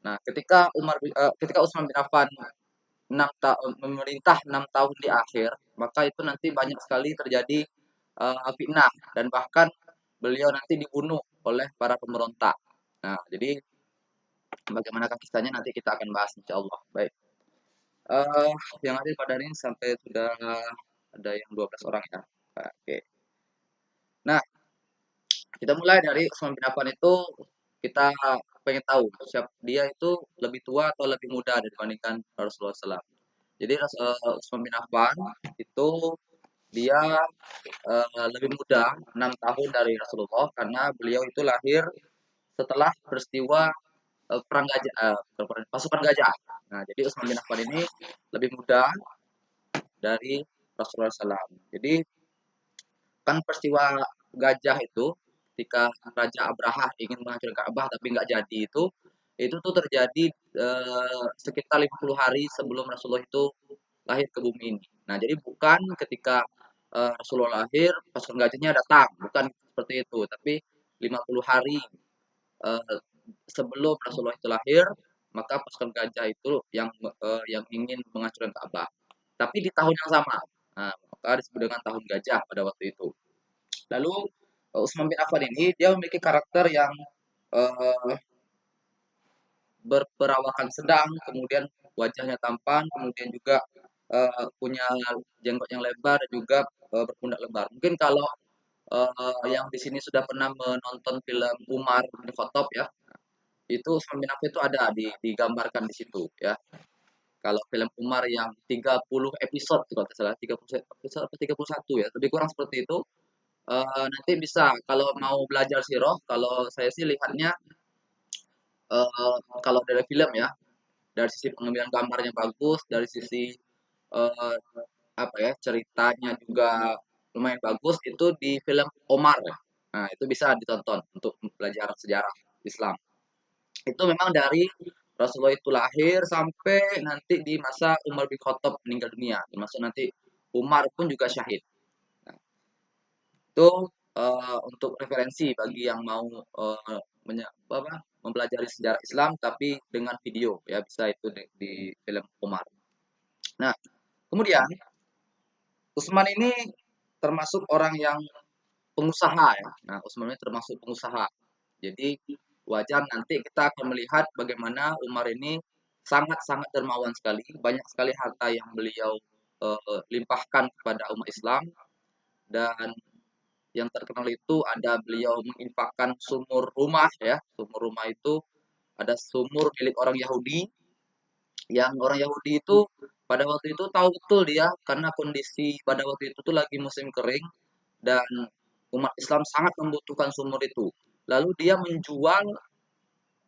Nah, ketika Utsman bin Affan memerintah 6 tahun di akhir, maka itu nanti banyak sekali terjadi fitnah dan bahkan beliau nanti dibunuh oleh para pemberontak. Nah, jadi bagaimana kisahnya nanti kita akan bahas insya Allah. Baik. Eh, yang hadir pada hari ini sampai sudah ada yang 12 orang ya. Oke. Nah, kita mulai dari Utsman bin Affan itu kita pengen tahu siapa dia itu lebih tua atau lebih muda dibandingkan Rasulullah SAW. Jadi Utsman bin Affan itu dia lebih muda 6 tahun dari Rasulullah karena beliau itu lahir setelah peristiwa perang gajah, pasukan gajah. Nah, jadi Utsman bin Affan ini lebih muda dari Rasulullah SAW. Jadi kan peristiwa gajah itu ketika Raja Abraha ingin menghancurkan Ka'bah tapi nggak jadi itu tuh terjadi sekitar 50 hari sebelum Rasulullah itu lahir ke bumi ini. Nah, jadi bukan ketika Rasulullah lahir pasukan gajahnya datang, bukan seperti itu, tapi 50 hari eh, sebelum Rasulullah itu lahir, maka pasukan gajah itu yang ingin menghancurkan Ka'bah. Tapi di tahun yang sama, nah, maka disebut dengan tahun gajah pada waktu itu. Lalu Utsman bin Affan ini dia memiliki karakter yang uh, berperawakan sedang, kemudian wajahnya tampan, kemudian juga punya jenggot yang lebar dan juga berpundak lebar. Mungkin kalau yang di sini sudah pernah menonton film Umar bin Khattab ya, itu Utsman bin Affan itu ada digambarkan di situ ya. Kalau film Umar yang 30 episode kalau tidak salah 30 episode atau 31 ya, lebih kurang seperti itu. Nanti bisa kalau mau belajar sirah, kalau saya sih lihatnya kalau dari film ya, dari sisi pengambilan gambarnya bagus, dari sisi eh, apa ya ceritanya juga lumayan bagus itu di film Omar ya. Nah, itu bisa ditonton untuk belajar sejarah Islam. Itu memang dari Rasulullah itu lahir sampai nanti di masa Umar bin Khattab meninggal dunia, termasuk nanti Umar pun juga syahid. Nah, itu untuk referensi bagi yang mau mempelajari sejarah Islam tapi dengan video ya bisa itu di film Umar. Nah, kemudian Utsman ini termasuk orang yang pengusaha ya. Nah, Utsman ini termasuk pengusaha. Jadi wajar nanti kita akan melihat bagaimana Umar ini sangat-sangat dermawan sekali, banyak sekali harta yang beliau limpahkan kepada umat Islam dan yang terkenal itu ada beliau menginfakkan sumur rumah ya. Sumur rumah itu ada sumur milik orang Yahudi yang orang Yahudi itu pada waktu itu tahu betul dia karena kondisi pada waktu itu tuh lagi musim kering dan umat Islam sangat membutuhkan sumur itu. Lalu dia menjual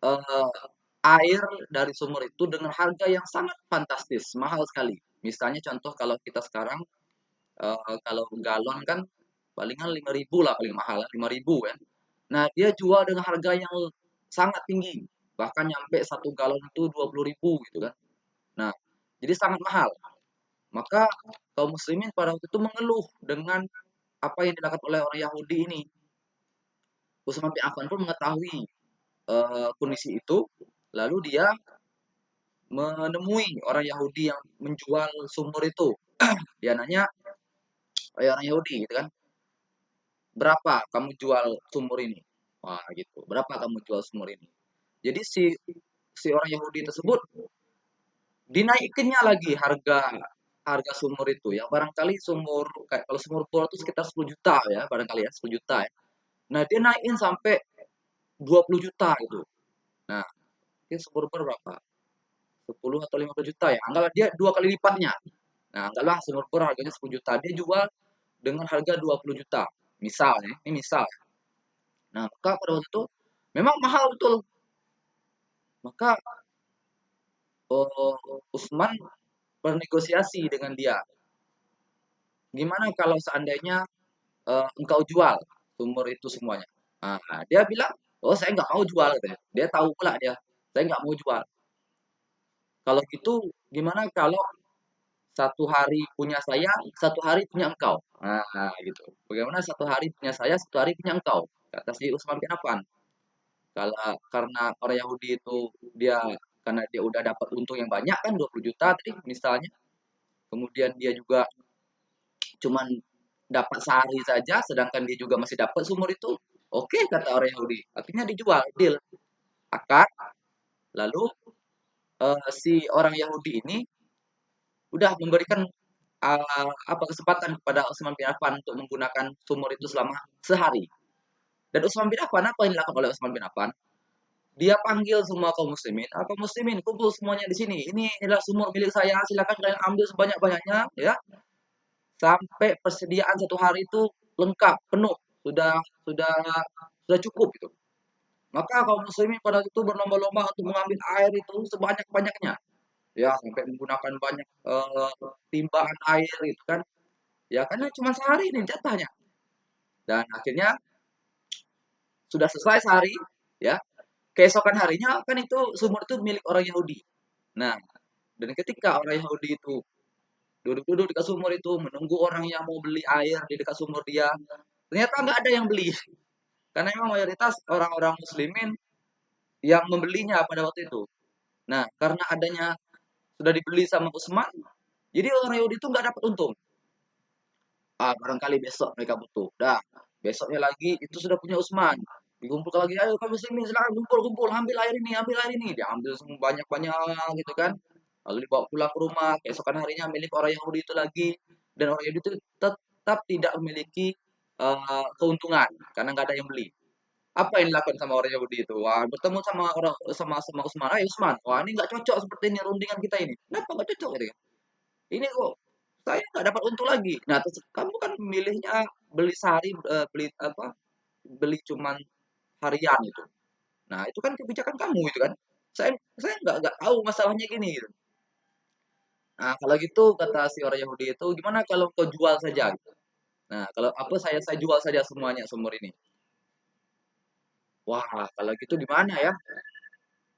eh, air dari sumur itu dengan harga yang sangat fantastis, mahal sekali. Misalnya contoh kalau kita sekarang kalau galon kan palingan 5.000 lah paling mahal 5.000 kan. Nah, dia jual dengan harga yang sangat tinggi, bahkan nyampe 1 galon itu 20.000 gitu kan. Nah, jadi sangat mahal. Maka kaum muslimin pada waktu itu mengeluh dengan apa yang dilakukan oleh orang Yahudi ini. Utsman bin Affan pun mengetahui kondisi itu, lalu dia menemui orang Yahudi yang menjual sumur itu. Dia nanya, orang Yahudi gitu kan, berapa kamu jual sumur ini? Wah gitu, berapa kamu jual sumur ini? Jadi si si orang Yahudi tersebut dinaikinnya lagi harga harga sumur itu ya barangkali sumur kayak kalau sumur bor itu sekitar 10 juta ya barangkali ya 10 juta ya. Nah dia naikin sampai 20 juta gitu. Nah mungkin sumur bor berapa? 10 atau 15 juta ya. Anggaplah dia 2 kali lipatnya. Nah anggaplah sumur bor harganya 10 juta. Dia jual dengan harga 20 juta. Misalnya, ini misal. Nah maka pada waktu itu memang mahal betul. Maka Usman bernegosiasi dengan dia. Gimana kalau seandainya engkau jual sumur itu semuanya? Nah, dia bilang, oh saya nggak mau jual. Katanya. Dia tahu pula dia, saya nggak mau jual. Kalau gitu, gimana kalau satu hari punya saya, satu hari punya engkau? Nah, gitu. Bagaimana satu hari punya saya, satu hari punya engkau? Kata si Utsman bin Affan. Kalau karena orang Yahudi itu dia karena dia udah dapat untung yang banyak kan 20 juta tadi misalnya. Kemudian dia juga cuman dapat sehari saja, sedangkan dia juga masih dapat sumur itu. Oke, kata orang Yahudi. Akhirnya dijual, deal, akad. Lalu si orang Yahudi ini udah memberikan apa kesempatan kepada Utsman bin Affan untuk menggunakan sumur itu selama sehari. Dan Utsman bin Affan, apa yang dilakukan oleh Utsman bin Affan? Dia panggil semua kaum muslimin, kaum muslimin kumpul semuanya di sini. Ini adalah sumur milik saya, silakan kalian ambil sebanyak-banyaknya, ya. Sampai persediaan satu hari itu lengkap, penuh, sudah sudah cukup gitu. Maka kaum muslimin pada itu berlomba-lomba untuk mengambil air itu sebanyak-banyaknya. Ya, sampai menggunakan banyak timbangan air itu kan. Ya, karena cuma sehari ini jatahnya. Dan akhirnya sudah selesai sehari, ya. Keesokan harinya kan itu sumur itu milik orang Yahudi. Nah, dan ketika orang Yahudi itu duduk-duduk dekat sumur itu menunggu orang yang mau beli air di dekat sumur dia, ternyata nggak ada yang beli. Karena memang mayoritas orang-orang muslimin yang membelinya pada waktu itu. Nah, karena adanya sudah dibeli sama Utsman, jadi orang Yahudi itu nggak dapat untung. Barangkali besok mereka butuh. Dah, besoknya lagi itu sudah punya Utsman. Dikumpulkan lagi, ayo kamu sini, silakan kumpul-kumpul, ambil air ini. Diambil semua banyak-banyak gitu kan. Lalu dibawa pulang ke rumah, keesokan harinya milik orang Yahudi itu lagi. Dan orang Yahudi itu tetap tidak memiliki keuntungan karena nggak ada yang beli. Apa yang dilakukan sama orang Yahudi itu? Wah, bertemu sama orang sama Utsman. Ayo Utsman, wah ini nggak cocok seperti ini rundingan kita ini. Kenapa nggak cocok gitu? Ini kok saya nggak dapat untung lagi. Nah, terus kamu kan milihnya beli sehari, beli apa? Beli cuman harian itu. Nah, itu kan kebijakan kamu itu kan. Saya nggak tahu masalahnya gini gitu. Nah, kalau gitu kata si orang Yahudi itu, gimana kalau kau jual saja gitu. Nah, kalau apa saya jual saja semuanya sumur ini. Wah, kalau gitu di mana ya?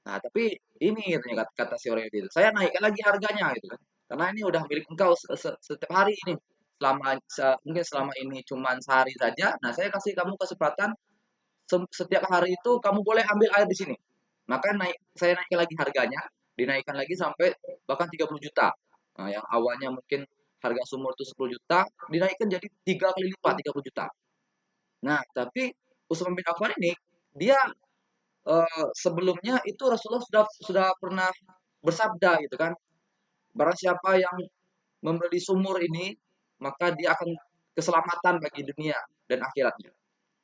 Nah, tapi ini katanya kata si orang itu, saya naikkan lagi harganya gitu kan. Karena ini udah milik engkau setiap hari ini. Mungkin selama ini cuma sehari saja. Nah, saya kasih kamu kesempatan setiap hari itu kamu boleh ambil air di sini. Maka saya naikkan lagi harganya, dinaikkan lagi sampai bahkan 30 juta. Nah, yang awalnya mungkin harga sumur itu 10 juta, dinaikkan jadi 3 kali lipat, 30 juta. Nah, tapi Utsman bin Affan ini dia sebelumnya itu Rasulullah sudah pernah bersabda gitu kan, barang siapa yang membeli sumur ini maka dia akan keselamatan bagi dunia dan akhiratnya.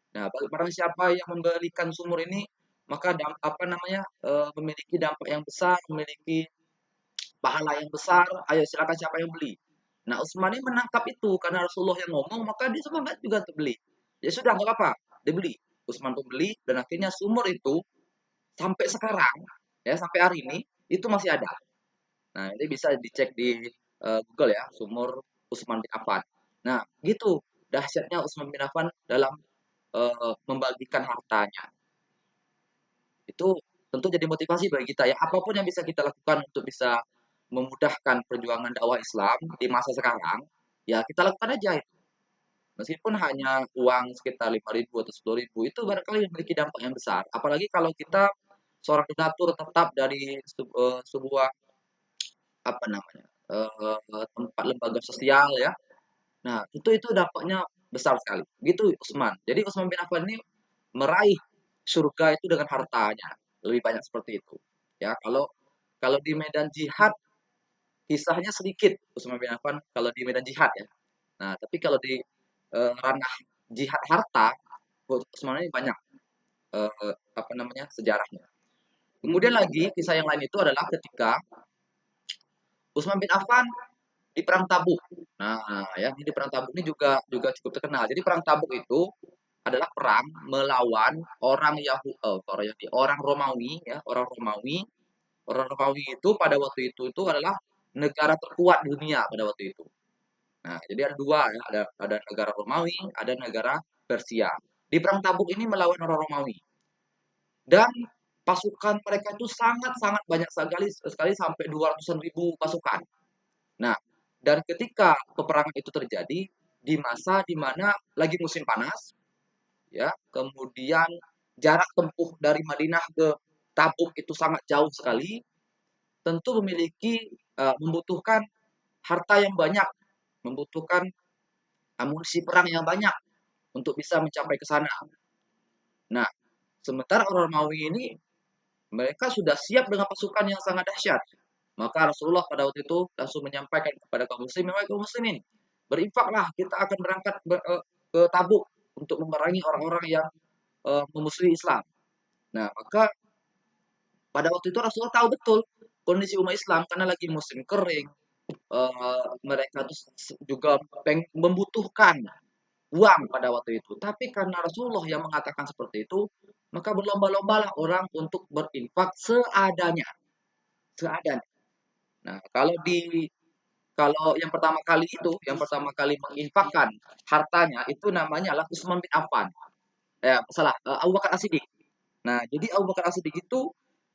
Nah, barang siapa yang membelikan sumur ini maka apa namanya memiliki dampak yang besar, memiliki pahala yang besar. Ayo silakan siapa yang beli. Nah, Utsman ini menangkap itu karena Rasulullah yang ngomong maka dia semangat juga untuk beli. Ya sudah nggak apa-apa, dia beli. Utsman pun beli dan akhirnya sumur itu sampai sekarang, ya sampai hari ini itu masih ada. Nah, ini bisa dicek di Google ya, sumur Utsman bin Affan. Nah, gitu dahsyatnya Utsman bin Affan dalam membagikan hartanya. Itu tentu jadi motivasi bagi kita ya. Apapun yang bisa kita lakukan untuk bisa memudahkan perjuangan dakwah Islam di masa sekarang, ya kita lakukan aja itu. Meskipun hanya uang sekitar 5.000 atau 10.000 itu barangkali memiliki dampak yang besar. Apalagi kalau kita seorang donatur tetap dari sebuah apa namanya tempat lembaga sosial ya. Nah itu dampaknya besar sekali. Gitu Utsman. Jadi Utsman bin Affan ini meraih surga itu dengan hartanya lebih banyak seperti itu. Ya kalau kalau di medan jihad kisahnya sedikit Utsman bin Affan kalau di medan jihad ya. Nah tapi kalau di ranah jihad harta Utsman ini banyak apa namanya sejarahnya. Kemudian lagi kisah yang lain itu adalah ketika Utsman bin Affan di perang Tabuk. Nah, ya di perang Tabuk ini juga juga cukup terkenal. Jadi perang Tabuk itu adalah perang melawan orang Yahudi, orang Romawi ya, orang Romawi. Orang Romawi itu pada waktu itu adalah negara terkuat di dunia pada waktu itu. Nah, jadi ada dua ya, ada negara Romawi, ada negara Persia. Di perang Tabuk ini melawan orang Romawi. Dan pasukan mereka itu sangat-sangat banyak sekali sekali sampai 200-an ribu pasukan. Nah, dan ketika peperangan itu terjadi di masa di mana lagi musim panas, ya, kemudian jarak tempuh dari Madinah ke Tabuk itu sangat jauh sekali. tentu membutuhkan harta yang banyak, membutuhkan amunisi perang yang banyak untuk bisa mencapai ke sana. Nah, sementara orang Romawi ini mereka sudah siap dengan pasukan yang sangat dahsyat. Maka Rasulullah pada waktu itu langsung menyampaikan kepada kaum muslimin, "Wahai kaum muslimin, berinfaklah, kita akan berangkat ke Tabuk untuk memerangi orang-orang yang memusuhi Islam." Nah, maka pada waktu itu Rasulullah tahu betul kondisi umat Islam karena lagi musim kering, mereka tuh juga membutuhkan uang pada waktu itu. Tapi karena Rasulullah yang mengatakan seperti itu, maka berlomba-lombalah orang untuk berinfak seadanya, seadanya. Nah, kalau yang pertama kali menginfakkan hartanya itu namanya adalah Utsman bin Affan. Salah, Abu Bakar As-Siddiq. Nah, jadi Abu Bakar As-Siddiq itu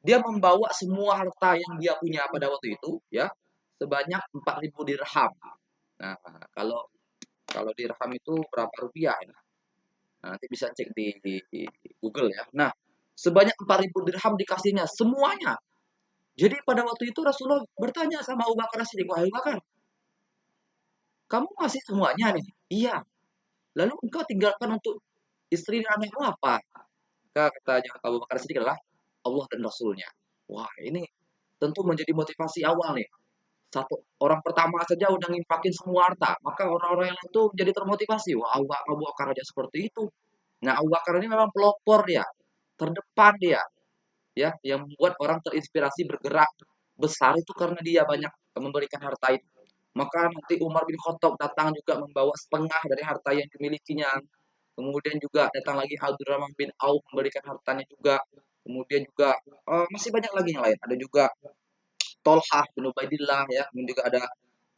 dia membawa semua harta yang dia punya pada waktu itu ya sebanyak 4.000 dirham. Nah, kalau kalau dirham itu berapa rupiah ya? Nah, nanti bisa cek di Google ya. Nah, sebanyak 4.000 dirham dikasihnya semuanya. Jadi pada waktu itu Rasulullah bertanya sama Abu Bakar As-Siddiq, "Wahai Abu Bakar, kamu masih semuanya nih?" "Iya." "Lalu engkau tinggalkan untuk istri dan anakmu apa?" Maka katanya Abu Bakar As-Siddiq adalah Allah dan Rasulnya. Wah, ini tentu menjadi motivasi awal nih. Satu orang pertama saja udah nginfakin semua harta, maka orang-orang yang lain itu jadi termotivasi. Wah, Abu Bakar aja seperti itu. Nah, Abu Bakar ini memang pelopor dia, terdepan dia, ya, yang membuat orang terinspirasi bergerak besar itu karena dia banyak memberikan harta itu. Maka nanti Umar bin Khattab datang juga membawa setengah dari harta yang dimilikinya. Kemudian juga datang lagi Abdurrahman bin Auf memberikan hartanya juga. Kemudian juga masih banyak lagi yang lain. Ada juga Tolhah bin Ubaidillah ya, kemudian juga ada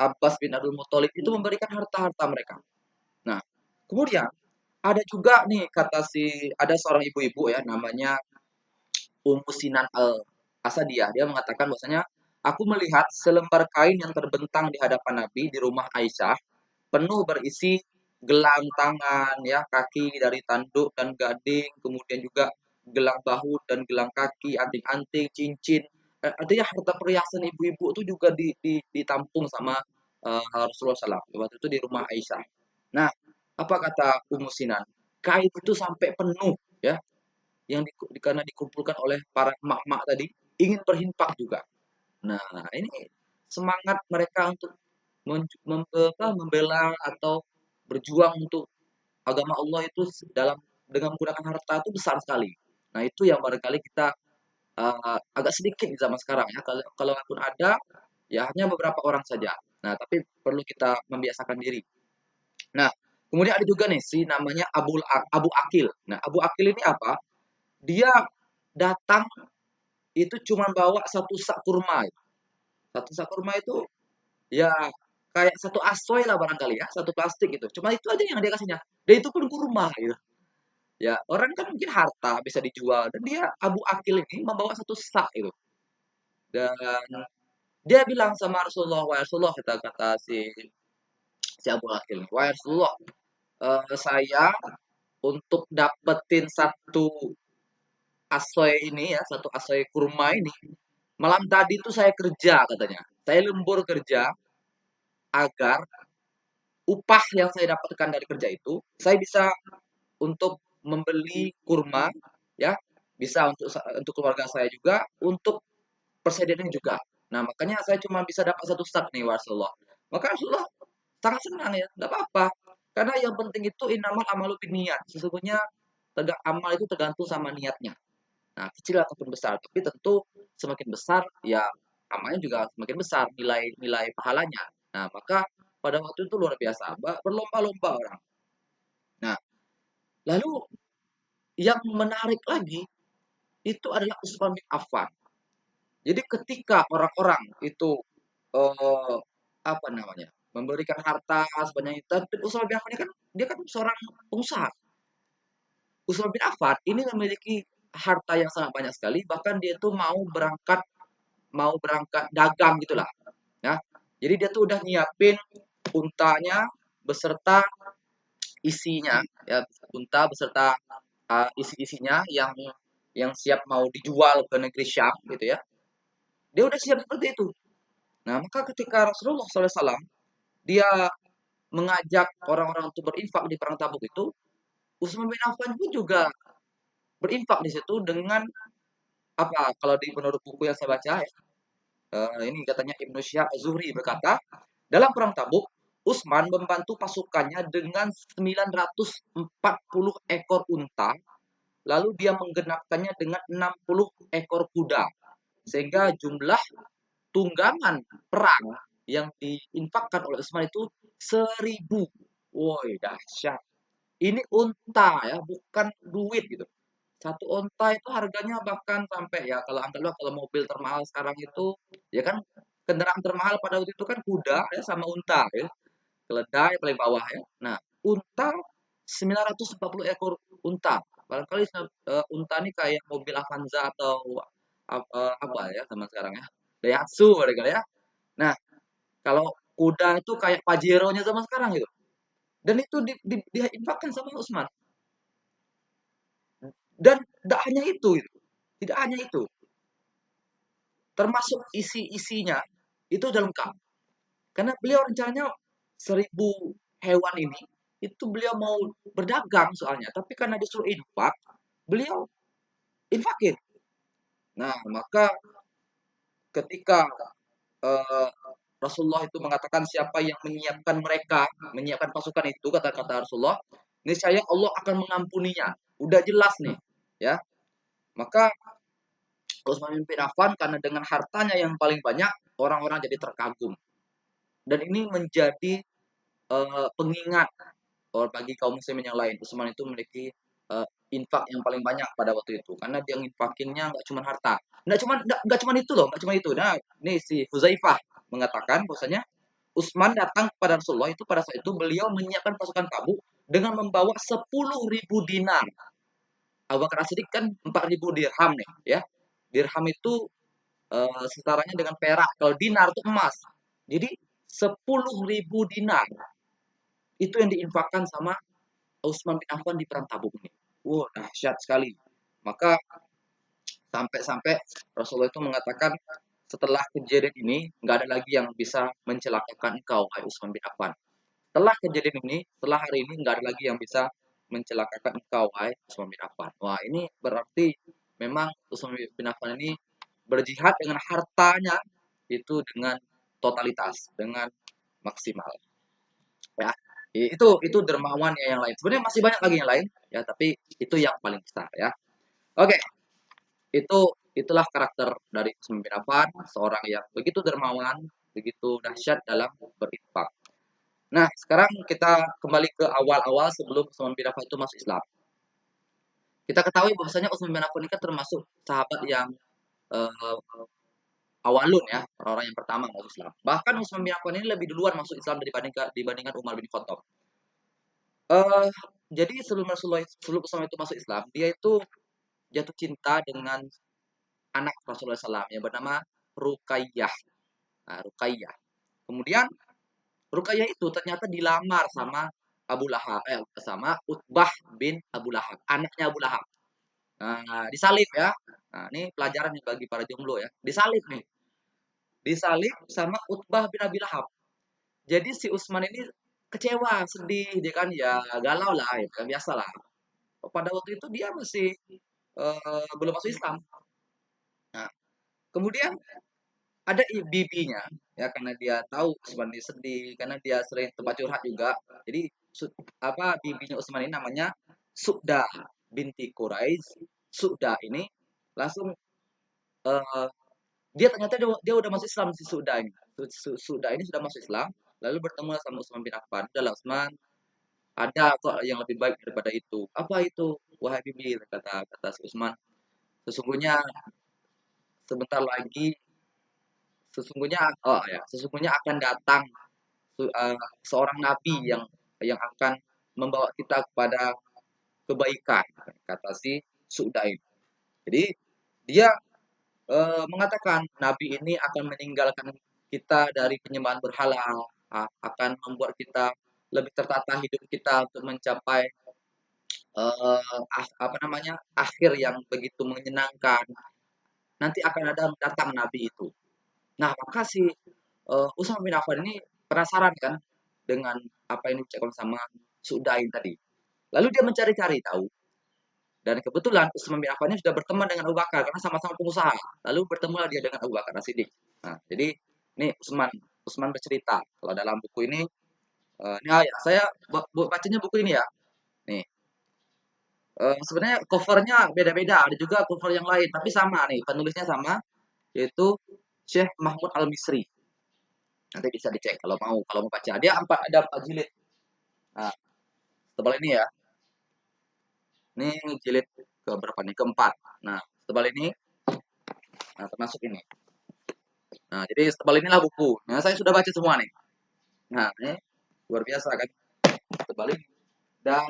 Abbas bin Abdul Muthalib itu memberikan harta-harta mereka. Nah, kemudian ada juga nih ada seorang ibu-ibu ya namanya Ummu Sinan al-Asadiyah. Dia mengatakan bahwasanya aku melihat selembar kain yang terbentang di hadapan Nabi di rumah Aisyah penuh berisi gelang tangan ya, kaki dari tanduk dan gading, kemudian juga gelang bahu dan gelang kaki, anting-anting, cincin. Artinya harta perhiasan ibu-ibu itu juga ditampung sama Rasulullah SAW. Waktu itu di rumah Aisyah. Nah, apa kata Ummu Sinan? Kain itu sampai penuh ya, karena dikumpulkan oleh para emak-emak tadi ingin berhinfak juga. Nah, ini semangat mereka untuk membela atau berjuang untuk agama Allah itu dengan menggunakan harta itu besar sekali. Nah, itu yang barangkali kita agak sedikit di zaman sekarang ya. Kalau kalaupun ada, ya hanya beberapa orang saja. Nah, tapi perlu kita membiasakan diri. Nah, kemudian ada juga nih si namanya Abu Akil. Nah, Abu Akil ini apa? Dia datang itu cuma bawa satu sak kurma. Satu sak kurma itu ya kayak satu asoy lah barangkali ya, satu plastik gitu. Cuma itu aja yang dia kasihnya. Dan itu pun kurma gitu. Ya, orang kan mungkin harta bisa dijual dan dia Abu Akil ini membawa satu sak itu. Dan dia bilang sama Rasulullah, "Wahai Rasulullah," kata si Abu Akil, "Wahai Rasulullah, saya untuk dapetin satu asoy ini ya, satu asoy kurma ini, malam tadi tuh saya kerja," katanya. "Saya lembur kerja agar upah yang saya dapatkan dari kerja itu, saya bisa untuk membeli kurma, ya, bisa untuk keluarga saya juga, untuk persediaan juga. Nah, makanya saya cuma bisa dapat satu sak nih, Rasulullah." Maka Rasulullah sangat senang ya, nggak apa-apa. Karena yang penting itu innamal amalu niat. Sesungguhnya amal itu tergantung sama niatnya. Nah, kecil ataupun besar, tapi tentu semakin besar ya amalnya juga semakin besar nilai pahalanya. Nah, maka pada waktu itu luar biasa, berlomba-lomba orang. Nah, lalu yang menarik lagi itu adalah Utsman bin Affan. Jadi ketika orang-orang itu eh, apa namanya memberikan harta sebanyak itu, dan Utsman bin Affan ini kan dia kan seorang pengusaha. Utsman bin Affan ini memiliki harta yang sangat banyak sekali, bahkan dia tuh mau berangkat dagang gitulah. Ya. Jadi dia tuh udah nyiapin untanya beserta isinya, ya unta beserta isi-isinya yang siap mau dijual ke negeri Syam gitu ya. Dia udah siap seperti itu. Nah, maka ketika Rasulullah SAW dia mengajak orang-orang untuk berinfak di perang Tabuk itu, Utsman bin Affan pun juga berinfak di situ dengan apa? Kalau di menurut buku yang saya baca ya, ini katanya Ibnu Syihab Az-Zuhri berkata, dalam perang Tabuk, Utsman membantu pasukannya dengan 940 ekor unta, lalu dia menggenapkannya dengan 60 ekor kuda. Sehingga jumlah tunggangan perang yang diinfakkan oleh Utsman itu 1.000. Woi, dahsyat. Ini unta ya, bukan duit gitu. Satu unta itu harganya bahkan sampai ya kalau anggaplah kalau mobil termahal sekarang itu ya kan kendaraan termahal pada waktu itu kan kuda ya sama unta ya. Keledai paling bawah ya. Nah, unta 940 ekor unta. Barangkali unta ini kayak mobil Avanza atau apa ya zaman sekarang ya. Daihatsu barangkali ya. Nah, kalau kuda itu kayak Pajero-nya zaman sekarang gitu. Dan itu diinfakkan sama Utsman. Dan tidak hanya itu, gitu. Tidak hanya itu, termasuk isi-isinya itu udah lengkap. Karena beliau rencananya 1.000 hewan ini itu beliau mau berdagang soalnya, tapi karena disuruh infak, beliau infakin. Nah, maka ketika eh, Rasulullah itu mengatakan siapa yang menyiapkan mereka, menyiapkan pasukan itu, kata-kata Rasulullah, niscaya Allah akan mengampuninya. Udah jelas nih, ya. Maka Utsman bin Affan karena dengan hartanya yang paling banyak, orang-orang jadi terkagum. Dan ini menjadi pengingat bagi kaum muslimin yang lain. Utsman itu memiliki infak yang paling banyak pada waktu itu karena dia nginfakinnya nggak cuma harta. Nggak cuma itu loh, nggak cuma itu. Nah, ini si Huzaifah mengatakan bahwasanya Utsman datang kepada Rasulullah itu pada saat itu beliau menyiapkan pasukan Tabuk dengan membawa 10.000 dinar. Abu Bakar As-Siddiq kan 4.000 dirham nih, ya. Dirham itu setaranya dengan perak. Kalau dinar itu emas. Jadi 10.000 dinar itu yang diinfakkan sama Utsman bin Affan di perang Tabuk ini. Wow, dahsyat sekali. Maka sampai-sampai Rasulullah itu mengatakan setelah kejadian ini nggak ada lagi yang bisa mencelakakan engkau, hai Utsman bin Affan. Setelah kejadian ini, setelah hari ini nggak ada lagi yang bisa mencelakakan engkau, hai Utsman bin Affan. Wah, ini berarti memang Utsman bin Affan ini berjihad dengan hartanya itu dengan totalitas, dengan maksimal. Ya, itu dermawan ya yang lain. Sebenarnya masih banyak lagi yang lain, ya, tapi itu yang paling besar ya. Oke, itu itulah karakter dari Utsman bin Affan, seorang yang begitu dermawan, begitu dahsyat dalam berinfak. Nah, sekarang kita kembali ke awal-awal sebelum Utsman bin Affan itu masuk Islam. Kita ketahui bahwasanya Utsman bin Affan ini kan termasuk sahabat yang uh, awalun ya, orang-orang yang pertama masuk Islam. Bahkan Utsman bin Affan ini lebih duluan masuk Islam dibandingkan Umar bin Khattab. Uh, jadi sebelum Utsman itu masuk Islam, dia itu jatuh cinta dengan anak Rasulullah SAW yang bernama Ruqayyah. Nah, Ruqayyah. Kemudian Ruqayyah itu ternyata dilamar sama sama Utbah bin Abu Lahab, anaknya Abu Lahab. Nah, disalib ya. Nah, ini pelajaran nih bagi para jomblo ya. Disalib nih. Disalib sama Utbah bin Abi Lahab. Jadi si Utsman ini kecewa, sedih, dia kan ya galau lah, ya, kan, biasa lah. Pada waktu itu dia masih belum masuk Islam. Nah, kemudian ada bibinya ya karena dia tahu Utsman ini sedih karena dia sering tempat curhat juga. Jadi apa bibinya Utsman ini namanya Su'da binti Quraisy. Su'da ini langsung eh, dia ternyata dia udah masuk Islam si Su'da ini. Su'da ini sudah masuk Islam lalu bertemu sama Utsman bin Affan. Udah Utsman, ada kok yang lebih baik daripada itu. Apa itu? Wahai bibi, kata si Utsman, sesungguhnya sebentar lagi sesungguhnya akan datang seorang nabi yang akan membawa kita kepada kebaikan, kata si Sudaim. Jadi dia mengatakan nabi ini akan meninggalkan kita dari penyembahan berhala, akan membuat kita lebih tertata hidup kita untuk mencapai apa namanya akhir yang begitu menyenangkan. Nanti akan datang nabi itu. Nah, maka si Utsman bin Affan ini penasaran kan dengan apa yang diucapkan sama Sudain tadi. Lalu dia mencari-cari tahu dan kebetulan Utsman bin Affan ini sudah berteman dengan Abu Bakar karena sama-sama pengusaha. Lalu bertemulah dia dengan Abu Bakar As-Siddiq. Nah, jadi ini Utsman bercerita kalau dalam buku ini ini ya, saya bacanya buku ini ya. Nih, sebenarnya covernya beda-beda, ada juga cover yang lain, tapi sama nih, penulisnya sama, yaitu Syekh Mahmud Al-Misri. Nanti bisa dicek kalau mau baca. Dia ada 4 jilid. Nah, tebal ini ya. Ini jilid ke berapa nih? Keempat. Nah, tebal ini, nah termasuk ini. Nah, jadi tebal inilah buku. Nah, saya sudah baca semua nih. Nah, ini luar biasa kan, tebal ini. Dan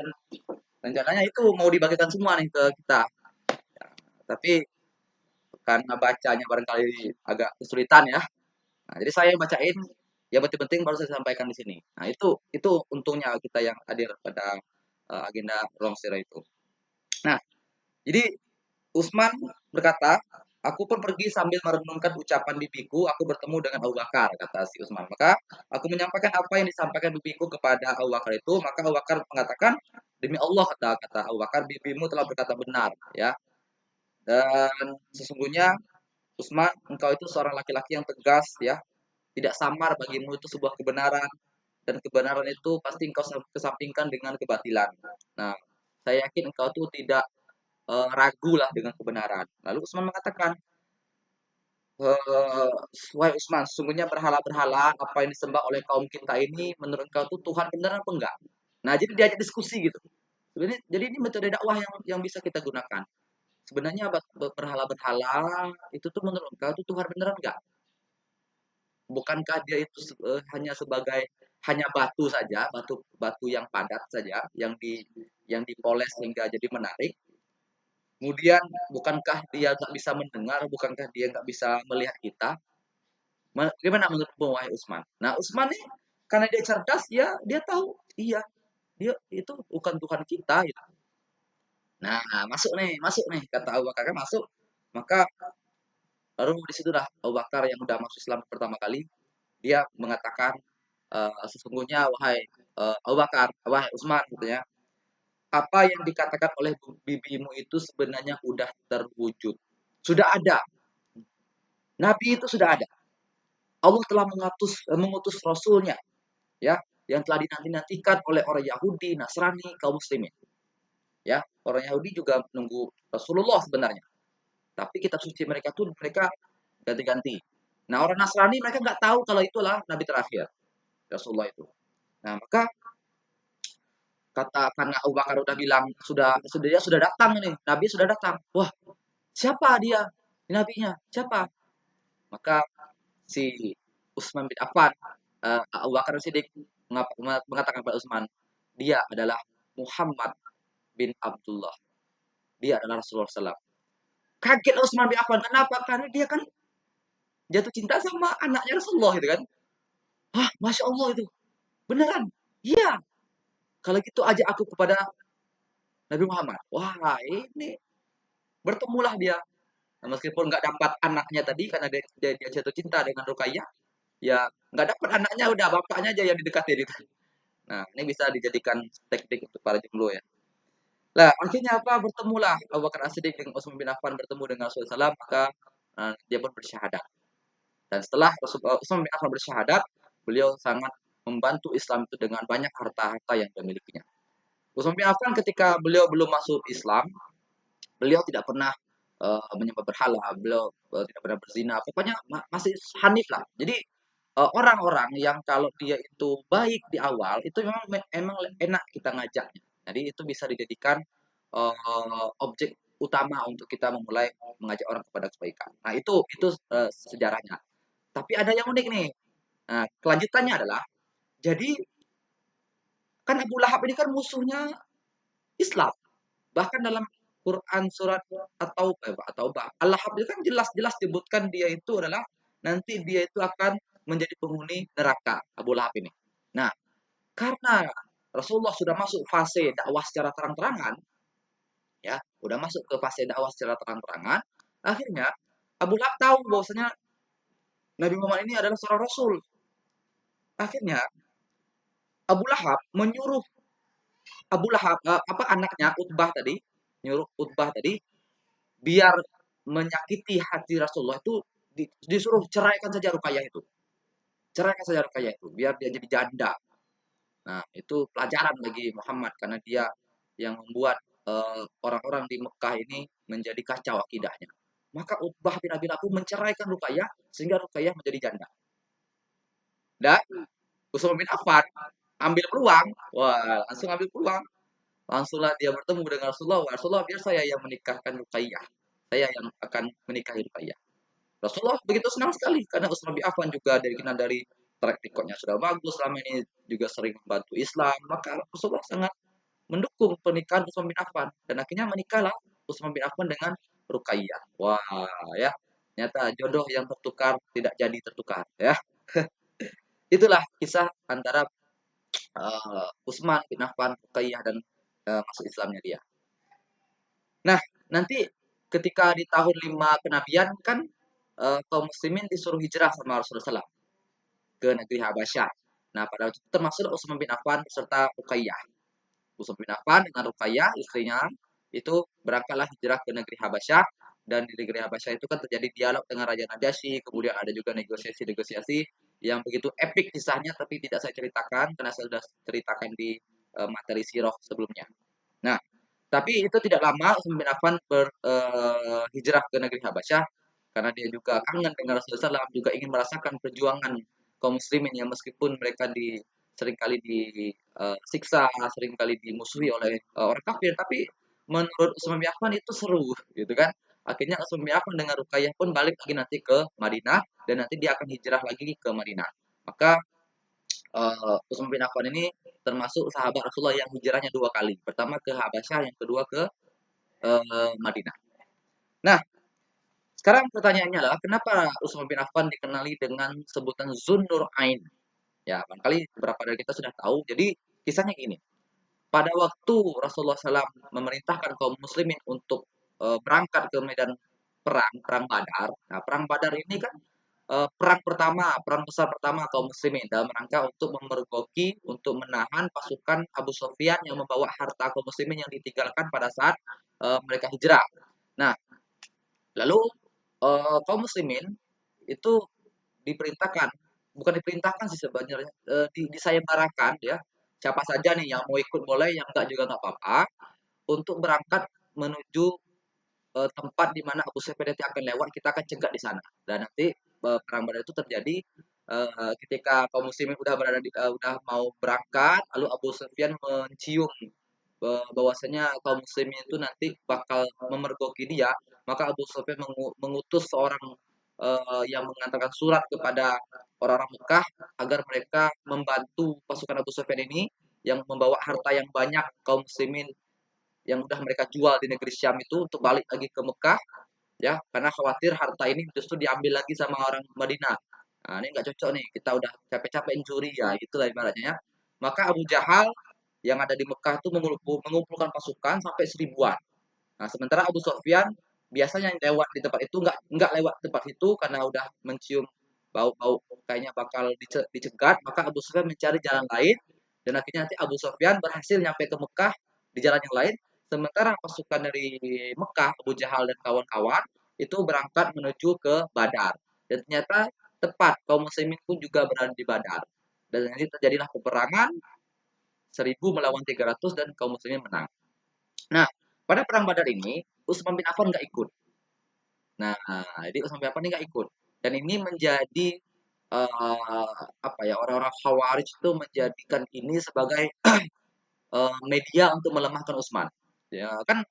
rencananya itu mau dibagikan semua nih ke kita. Tapi karena bacanya barangkali agak kesulitan ya. Nah, jadi saya yang bacain, yang penting-penting baru saya sampaikan di sini. Nah, itu untungnya kita yang hadir pada agenda Long Zero itu. Nah, jadi Utsman berkata, aku pun pergi sambil merenungkan ucapan bibiku, aku bertemu dengan Abu Bakar, kata si Utsman. Maka aku menyampaikan apa yang disampaikan bibiku kepada Abu Bakar itu, maka Abu Bakar mengatakan, demi Allah, kata Abu Bakar, bibimu telah berkata benar, ya. Dan sesungguhnya Utsman, engkau itu seorang laki-laki yang tegas, ya, tidak samar bagimu itu sebuah kebenaran, dan kebenaran itu pasti engkau kesampingkan dengan kebatilan. Nah, saya yakin engkau tuh tidak ragu lah dengan kebenaran. Lalu Utsman mengatakan, wahai Utsman, sesungguhnya berhala-berhala apa yang disembah oleh kaum kita ini menurut engkau tuh Tuhan benar apa enggak? Nah, jadi diajak diskusi gitu. Sebenarnya, jadi ini metode dakwah yang bisa kita gunakan. Sebenarnya berhala-berhala itu tuh menurut engkau tuh Tuhan beneran enggak? Bukankah dia itu hanya sebagai hanya batu saja, batu batu yang padat saja, yang dipoles hingga jadi menarik. Kemudian, bukankah dia nggak bisa mendengar, bukankah dia nggak bisa melihat kita? Bagaimana menurutmu, wahai Utsman? Nah, Utsman nih, karena dia cerdas, dia tahu, iya, dia itu bukan Tuhan kita. Gitu. Nah, masuk nih, kata Abu Bakar kan masuk. Maka baru di situlah Abu Bakar yang udah masuk Islam pertama kali, dia mengatakan, sesungguhnya wahai Abu Bakar, wahai Utsman, gitu ya, apa yang dikatakan oleh bibimu itu sebenarnya udah terwujud. Sudah ada. Nabi itu sudah ada. Allah telah mengutus Rasulnya, ya, yang telah dinanti-nantikan oleh orang Yahudi, Nasrani, kaum muslimin. Ya, orang Yahudi juga menunggu Rasulullah sebenarnya. Tapi kitab suci mereka tuh mereka ganti-ganti. Nah, orang Nasrani mereka nggak tahu kalau itulah Nabi terakhir, Rasulullah itu. Nah, maka karena Abu Bakar udah bilang sudah datang nih, Nabi sudah datang. Wah, siapa dia? Nabinya, siapa? Maka si Utsman bin Affan, Abu Bakar Siddiq mengatakan kepada Utsman, dia adalah Muhammad bin Abdullah. Dia adalah Rasulullah SAW. Kaget Utsman bin Affan. Kenapa? Karena dia kan jatuh cinta sama anaknya Rasulullah gitu kan. Hah, Masya Allah itu. Beneran? Iya. Kalau gitu ajak aku kepada Nabi Muhammad. Wah, ini bertemulah dia. Nah, meskipun nggak dapat anaknya tadi karena dia jatuh cinta dengan Ruqayyah, ya nggak dapat anaknya udah bapaknya aja yang didekati gitu. Nah, ini bisa dijadikan teknik untuk para jomblo ya. Lah, akhirnya apa? Bertemulah Abu Bakar As-Siddiq dengan Utsman bin Affan bertemu dengan Rasulullah SAW, maka dia pun bersyahadat. Dan setelah Utsman bin Affan bersyahadat, beliau sangat membantu Islam itu dengan banyak harta-harta yang dimilikinya. Utsman bin Affan ketika beliau belum masuk Islam, beliau tidak pernah menyembah berhala, beliau tidak pernah berzina, pokoknya masih hanif lah. Jadi orang-orang yang kalau dia itu baik di awal, itu memang enak kita ngajaknya. Jadi itu bisa dijadikan objek utama untuk kita memulai mengajak orang kepada kebaikan. Nah, itu sejarahnya. Tapi ada yang unik nih. Nah, kelanjutannya adalah jadi kan Abu Lahab ini kan musuhnya Islam. Bahkan dalam Quran surat atau Al-Lahab itu kan jelas-jelas sebutkan dia itu adalah nanti dia itu akan menjadi penghuni neraka, Abu Lahab ini. Nah, karena Rasulullah sudah masuk fase dakwah secara terang-terangan, ya, udah masuk ke fase dakwah secara terang-terangan, akhirnya Abu Lahab tahu bahwasanya Nabi Muhammad ini adalah seorang rasul. Akhirnya Abu Lahab menyuruh Abu Lahab apa anaknya Utbah tadi, nyuruh Utbah tadi biar menyakiti hati Rasulullah itu disuruh ceraikan saja Ruqayyah itu. Ceraikan saja Ruqayyah itu biar dia jadi janda. Nah, itu pelajaran bagi Muhammad karena dia yang membuat orang-orang di Mekah ini menjadi kacau akidahnya. Maka Utbah bin Abi Lahab menceraikan Ruqayyah sehingga Ruqayyah menjadi janda. Dan Utsman bin Affan ambil peluang, wah langsung ambil peluang. Langsunglah dia bertemu dengan Rasulullah. Rasulullah biar saya yang menikahkan Ruqayyah. Saya yang akan menikahi Ruqayyah. Rasulullah begitu senang sekali karena Utsman bin Affan juga dikenal dari track recordnya sudah bagus, selama ini juga sering membantu Islam. Maka Rasulullah sangat mendukung pernikahan Utsman bin Affan dan akhirnya menikahlah Utsman bin Affan dengan Ruqayyah. Wah, ya. Ternyata jodoh yang tertukar tidak jadi tertukar, ya. Itulah kisah antara Utsman bin Affan, Ruqayyah dan masuk Islamnya dia. Nah, nanti ketika di tahun 5 kenabian kan kaum muslimin disuruh hijrah sama Rasulullah SAW ke negeri Habasyah. Nah, pada waktu itu termasuk Utsman bin Affan beserta Ruqayyah. Utsman bin Affan dengan Ruqayyah istrinya itu berangkatlah hijrah ke negeri Habasyah dan di negeri Habasyah itu kan terjadi dialog dengan Raja Najasyi, kemudian ada juga negosiasi-negosiasi yang begitu epik kisahnya tapi tidak saya ceritakan karena saya sudah ceritakan di materi sirah sebelumnya. Nah, tapi itu tidak lama Utsman bin Affan berhijrah ke negeri Habasyah karena dia juga kangen dengan Rasulullah SAW, juga ingin merasakan perjuangan kaum muslimin yang meskipun mereka seringkali disiksa, seringkali dimusuhi oleh orang kafir, tapi menurut Utsman bin Affan itu seru, gitu kan? Akhirnya Utsman bin Affan dengan Ruqayyah pun balik lagi nanti ke Madinah dan nanti dia akan hijrah lagi ke Madinah. Maka Utsman bin Affan ini termasuk sahabat Rasulullah yang hijrahnya dua kali. Pertama ke Habasyah, yang kedua ke Madinah. Nah, sekarang pertanyaannya adalah kenapa Utsman bin Affan dikenali dengan sebutan Zunnur Ain? Ya, barangkali beberapa dari kita sudah tahu. Jadi kisahnya gini. Pada waktu Rasulullah SAW memerintahkan kaum muslimin untuk berangkat ke medan perang, perang Badar. Nah, perang Badar ini kan perang pertama, perang besar pertama kaum muslimin dalam rangka untuk memergoki, untuk menahan pasukan Abu Sufyan yang membawa harta kaum muslimin yang ditinggalkan pada saat mereka hijrah. Nah, lalu kaum muslimin itu diperintahkan, bukan diperintahkan sih sebenarnya, disayembarakan ya. Siapa saja nih yang mau ikut boleh, yang enggak juga enggak apa-apa, untuk berangkat menuju tempat di mana Abu Sufyan nanti akan lewat, kita akan cegat di sana. Dan nanti perang Badar itu terjadi ketika kaum muslimin udah berada udah mau berangkat, lalu Abu Sufyan mencium bahwasanya kaum muslimin itu nanti bakal memergoki dia, maka Abu Sufyan mengutus seorang yang mengantarkan surat kepada orang-orang Mekah agar mereka membantu pasukan Abu Sufyan ini yang membawa harta yang banyak kaum muslimin yang udah mereka jual di negeri Syam itu untuk balik lagi ke Mekah, ya, karena khawatir harta ini justru diambil lagi sama orang Madinah. Nah, ini nggak cocok nih, kita udah capek-capek mencuri ya, itulah ibaratnya ya. Maka Abu Jahal yang ada di Mekah itu mengumpulkan pasukan sampai 1000-an. Nah, sementara Abu Sofyan biasanya yang lewat di tempat itu nggak lewat tempat itu karena udah mencium bau-bau kayaknya bakal dicegat, maka Abu Sofyan mencari jalan lain dan akhirnya nanti Abu Sofyan berhasil nyampe ke Mekah di jalan yang lain, sementara pasukan dari Mekah, Abu Jahal dan kawan-kawan itu berangkat menuju ke Badar. Dan ternyata tepat kaum muslimin pun juga berada di Badar. Dan nanti terjadilah peperangan 1000 melawan 300 dan kaum muslimin menang. Nah, pada perang Badar ini Utsman bin Affan nggak ikut. Nah, jadi Utsman bin Affan ini nggak ikut. Dan ini menjadi apa ya, orang-orang Khawarij itu menjadikan ini sebagai media untuk melemahkan Utsman. Ya kan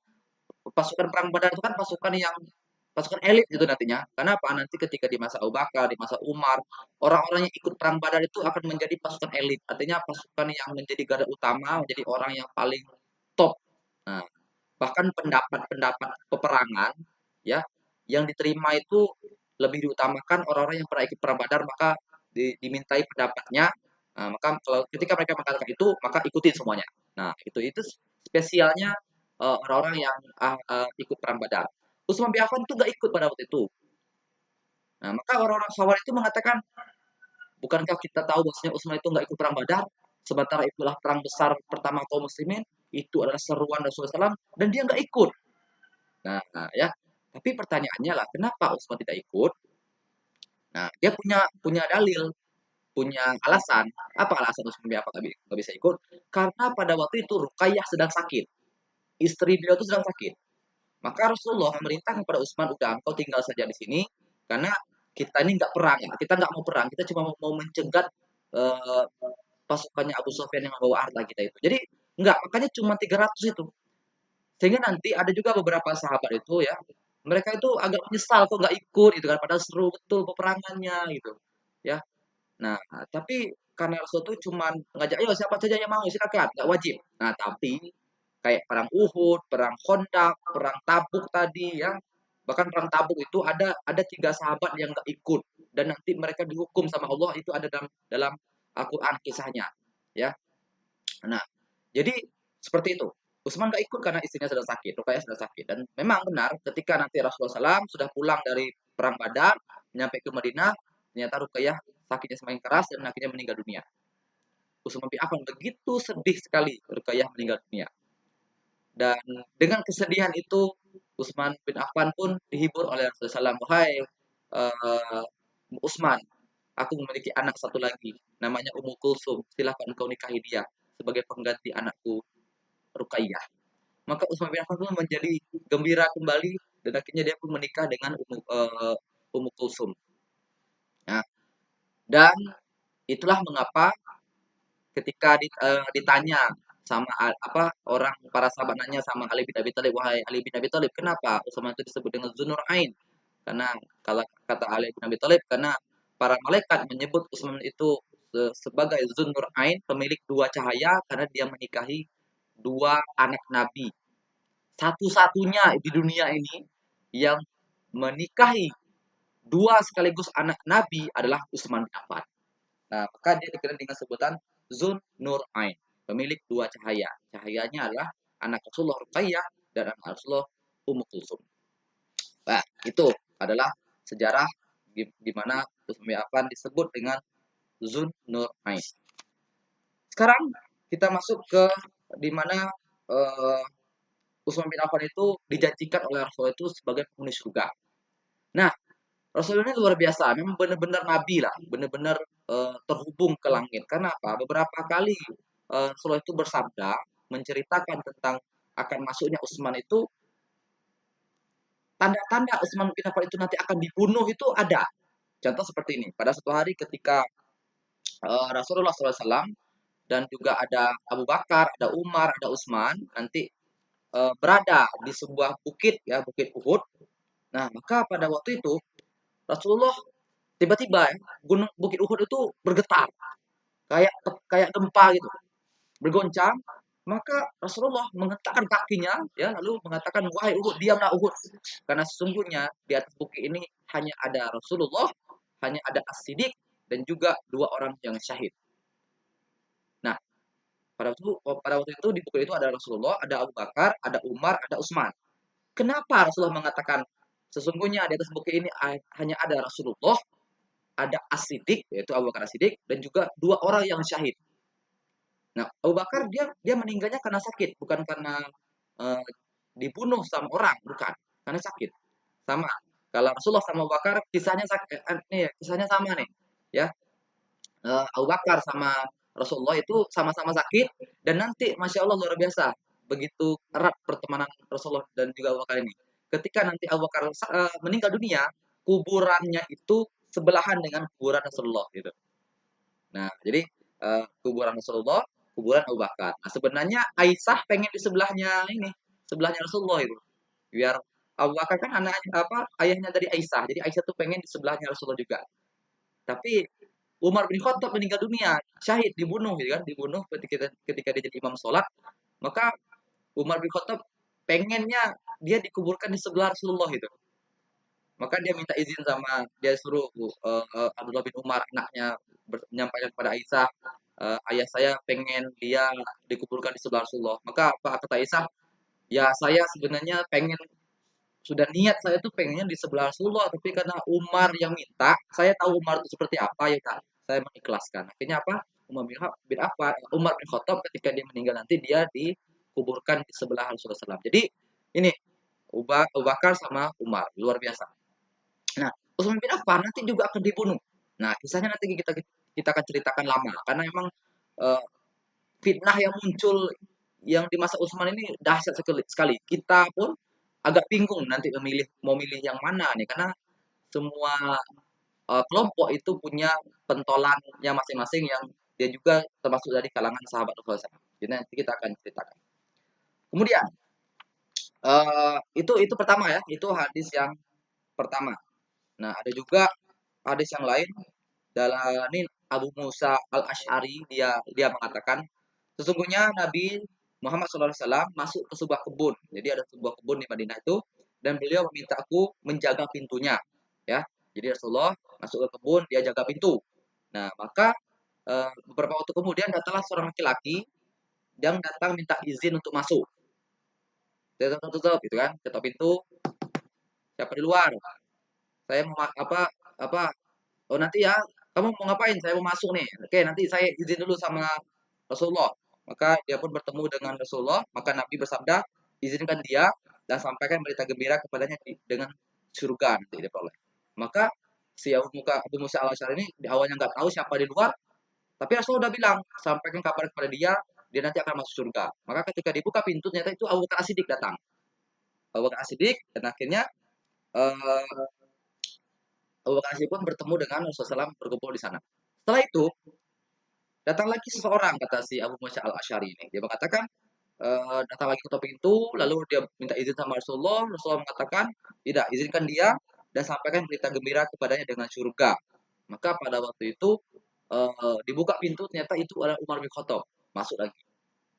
pasukan perang Badar itu kan pasukan elit gitu nantinya. Kenapa? Nanti ketika di masa Abu Bakar, di masa Umar, orang-orang yang ikut perang Badar itu akan menjadi pasukan elit. Artinya pasukan yang menjadi garda utama, menjadi orang yang paling top. Nah, bahkan pendapat-pendapat peperangan ya yang diterima itu lebih diutamakan orang-orang yang pernah ikut perang Badar, maka dimintai pendapatnya. Nah, maka kalau ketika mereka mengatakan itu maka ikutin semuanya. Nah, itu spesialnya orang-orang yang ikut perang Badar. Utsman bin Affan itu nggak ikut pada waktu itu. Nah, maka orang-orang Khawarij itu mengatakan, bukankah kita tahu bahwasanya Utsman itu nggak ikut perang Badar? Sementara itulah perang besar pertama kaum muslimin, itu adalah seruan Rasulullah SAW, dan dia nggak ikut. Nah, ya. Tapi pertanyaannya lah, kenapa Utsman tidak ikut? Nah, dia punya punya dalil, punya alasan. Apa alasan Utsman bin Affan nggak bisa ikut? Karena pada waktu itu Ruqayyah sedang sakit. Istri beliau itu sedang sakit. Maka Rasulullah memerintahkan kepada Utsman, udah engkau tinggal saja di sini, karena kita ini nggak perang ya, kita nggak mau perang, kita cuma mau mencegat eh, pasukannya Abu Sufyan yang membawa harta kita itu. Jadi nggak, makanya cuma 300 itu. Sehingga nanti ada juga beberapa sahabat itu ya, mereka itu agak menyesal kok nggak ikut gitu kan, padahal seru betul peperangannya gitu. Ya. Nah, tapi karena Rasul itu cuman ngajak, ayo siapa saja yang mau silakan, nggak wajib. Nah, tapi kayak perang Uhud, perang Khandaq, perang Tabuk tadi ya. Bahkan perang Tabuk itu ada 3 sahabat yang nggak ikut dan nanti mereka dihukum sama Allah, itu ada dalam dalam Al-Qur'an kisahnya. Ya. Nah, jadi seperti itu. Utsman nggak ikut karena istrinya sedang sakit, Ruqayyah sedang sakit. Dan memang benar ketika nanti Rasulullah SAW sudah pulang dari perang Badar, nyampe ke Madinah, ternyata Ruqayyah sakitnya semakin keras dan akhirnya meninggal dunia. Utsman bin Affan begitu sedih sekali Ruqayyah meninggal dunia. Dan dengan kesedihan itu, Utsman bin Affan pun dihibur oleh Rasulullah SAW. Wahai Utsman, aku memiliki anak satu lagi, namanya Ummu Kulsum. Silahkan engkau nikahi dia sebagai pengganti anakku Ruqayyah. Maka Utsman bin Affan pun menjadi gembira kembali dan akhirnya dia pun menikah dengan Ummu Kulsum. Nah, dan itulah mengapa ketika ditanya sama apa orang para sahabat nanya sama Ali bin Abi Thalib, wahai Ali bin Abi Thalib, kenapa Utsman itu disebut dengan Ain? Karena kalau kata Ali bin Abi Thalib, karena para malaikat menyebut Utsman itu sebagai Ain, pemilik 2 cahaya, karena dia menikahi 2 anak nabi. Satu-satunya di dunia ini yang menikahi 2 sekaligus anak nabi adalah Utsman bin Affan. Nah, maka dia dikenal dengan sebutan Zun Nur Ain, pemilik 2 cahaya. Cahayanya adalah anak Rasulullah Ruqayyah dan anak Rasulullah Ummu Kulsum. Nah, itu adalah sejarah di mana Utsman bin Affan disebut dengan Zun Nur Ain. Sekarang kita masuk ke di mana Utsman bin Affan itu dijanjikan oleh Rasulullah itu sebagai penghuni surga. Nah, Rasulullah ini luar biasa, memang benar-benar nabi lah, benar-benar terhubung ke langit. Karena apa? Beberapa kali Rasulullah itu bersabda menceritakan tentang akan masuknya Utsman itu, tanda-tanda Utsman bin Affan itu nanti akan dibunuh itu ada. Contoh seperti ini, pada suatu hari ketika Rasulullah SAW dan juga ada Abu Bakar, ada Umar, ada Utsman nanti berada di sebuah bukit ya, Bukit Uhud. Nah, maka pada waktu itu Rasulullah tiba-tiba ya, gunung Bukit Uhud itu bergetar kayak kayak gempa gitu, bergoncang. Maka Rasulullah menghentakkan kakinya ya, lalu mengatakan, wahai Uhud, diamlah Uhud, karena sesungguhnya di atas bukit ini hanya ada Rasulullah, hanya ada As-Siddiq dan juga 2 orang yang syahid. Nah, pada waktu itu di bukit itu ada Rasulullah, ada Abu Bakar, ada Umar, ada Utsman. Kenapa Rasulullah mengatakan sesungguhnya di atas bukit ini hanya ada Rasulullah, ada As-Siddiq, yaitu Abu Bakar As-Siddiq, dan juga 2 orang yang syahid. Nah, Abu Bakar dia meninggalnya karena sakit, bukan karena eh, dibunuh sama orang, bukan, karena sakit. Sama. Kalau Rasulullah sama Abu Bakar kisahnya nih, kisahnya sama nih, ya. Abu Bakar sama Rasulullah itu sama-sama sakit dan nanti Masya Allah luar biasa, begitu erat pertemanan Rasulullah dan juga Abu Bakar ini. Ketika nanti Abu Bakar meninggal dunia, kuburannya itu sebelahan dengan kuburan Rasulullah gitu. Nah, jadi kuburan Rasulullah, kuburan Abu Bakar. Nah, sebenarnya Aisyah pengen di sebelahnya ini, sebelahnya Rasulullah itu. Biar Abu Bakar kan anaknya apa? Ayahnya dari Aisyah. Jadi Aisyah tuh pengen di sebelahnya Rasulullah juga. Tapi Umar bin Khattab meninggal dunia, syahid, dibunuh, ya kan? Dibunuh ketika dia jadi imam sholat. Maka Umar bin Khattab pengennya dia dikuburkan di sebelah Rasulullah itu. Maka dia minta izin sama, dia suruh Abdullah bin Umar anaknya menyampaikan kepada Aisyah, ayah saya pengen dia dikuburkan di sebelah Rasulullah. Maka apa kata Aisyah? Ya saya sebenarnya pengen sudah niat saya tuh pengennya di sebelah Rasulullah, tapi karena Umar yang minta, saya tahu Umar itu seperti apa, ya kan, saya mengikhlaskan. Akhirnya apa? Umar bin Khattab ketika dia meninggal nanti dia dikuburkan di sebelah Rasulullah SAW. Jadi ini Abu Bakar sama Umar luar biasa. Nah, Utsman bin Affan nanti juga akan dibunuh. Nah, kisahnya nanti kita akan ceritakan lama karena memang eh, fitnah yang muncul yang di masa Utsman ini dahsyat sekali. Kita pun agak bingung nanti mau milih yang mana nih karena semua kelompok itu punya pentolannya masing-masing yang dia juga termasuk dari kalangan sahabat Rasulullah SAW. Jadi nanti kita akan ceritakan. Kemudian itu pertama ya, itu hadis yang pertama. Nah, ada juga hadis yang lain dalam ini Abu Musa al Ashari dia mengatakan sesungguhnya Nabi Muhammad SAW masuk ke sebuah kebun. Jadi ada sebuah kebun di Madinah itu dan beliau meminta aku menjaga pintunya. Ya, jadi Rasulullah masuk ke kebun dia jaga pintu. Nah maka beberapa waktu kemudian datanglah seorang laki-laki yang datang minta izin untuk masuk. Tutup gitu kan, ketok pintu, siapa di luar? Saya mau apa oh nanti ya, kamu mau ngapain? Saya mau masuk nih. Oke, nanti saya izin dulu sama Rasulullah. Maka dia pun bertemu dengan Rasulullah, maka Nabi bersabda, izinkan dia dan sampaikan berita gembira kepadanya dengan surga nanti dia peroleh. Maka si Abu Musa al-Asy'ari ini di awalnya nggak tahu siapa di luar, tapi Rasulullah udah bilang, sampaikan kabar kepada dia nanti akan masuk surga. Maka ketika dibuka pintu ternyata itu Abu Bakar As-Siddiq datang. Abu Bakar As-Siddiq dan akhirnya eh, Abu Bakar As-Siddiq pun bertemu dengan Rasulullah SAW berkumpul di sana. Setelah itu datang lagi seseorang kata si Abu Musa al-Asy'ari ini. Dia mengatakan datang lagi ke pintu, lalu dia minta izin sama Rasulullah. Rasulullah mengatakan tidak, izinkan dia dan sampaikan berita gembira kepadanya dengan surga. Maka pada waktu itu dibuka pintu ternyata itu adalah Umar bin Khattab masuk lagi.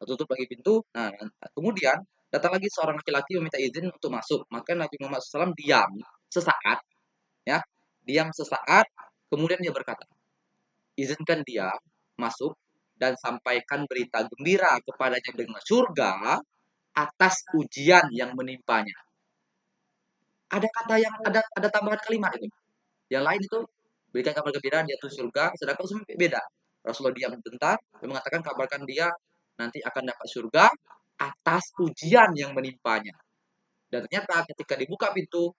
Tutup lagi pintu. Nah, kemudian datang lagi seorang laki-laki meminta izin untuk masuk. Maka Nabi Muhammad SAW diam sesaat, ya, diam sesaat. Kemudian dia berkata, izinkan dia masuk dan sampaikan berita gembira kepadanya dengan surga atas ujian yang menimpanya. Ada kata yang ada tambahan kalimat itu. Yang lain itu berikan kabar gembira dia tuh surga, sedangkan Utsman beda. Rasulullah diam bentar dan mengatakan kabarkan dia nanti akan dapat surga atas ujian yang menimpanya. Dan ternyata ketika dibuka pintu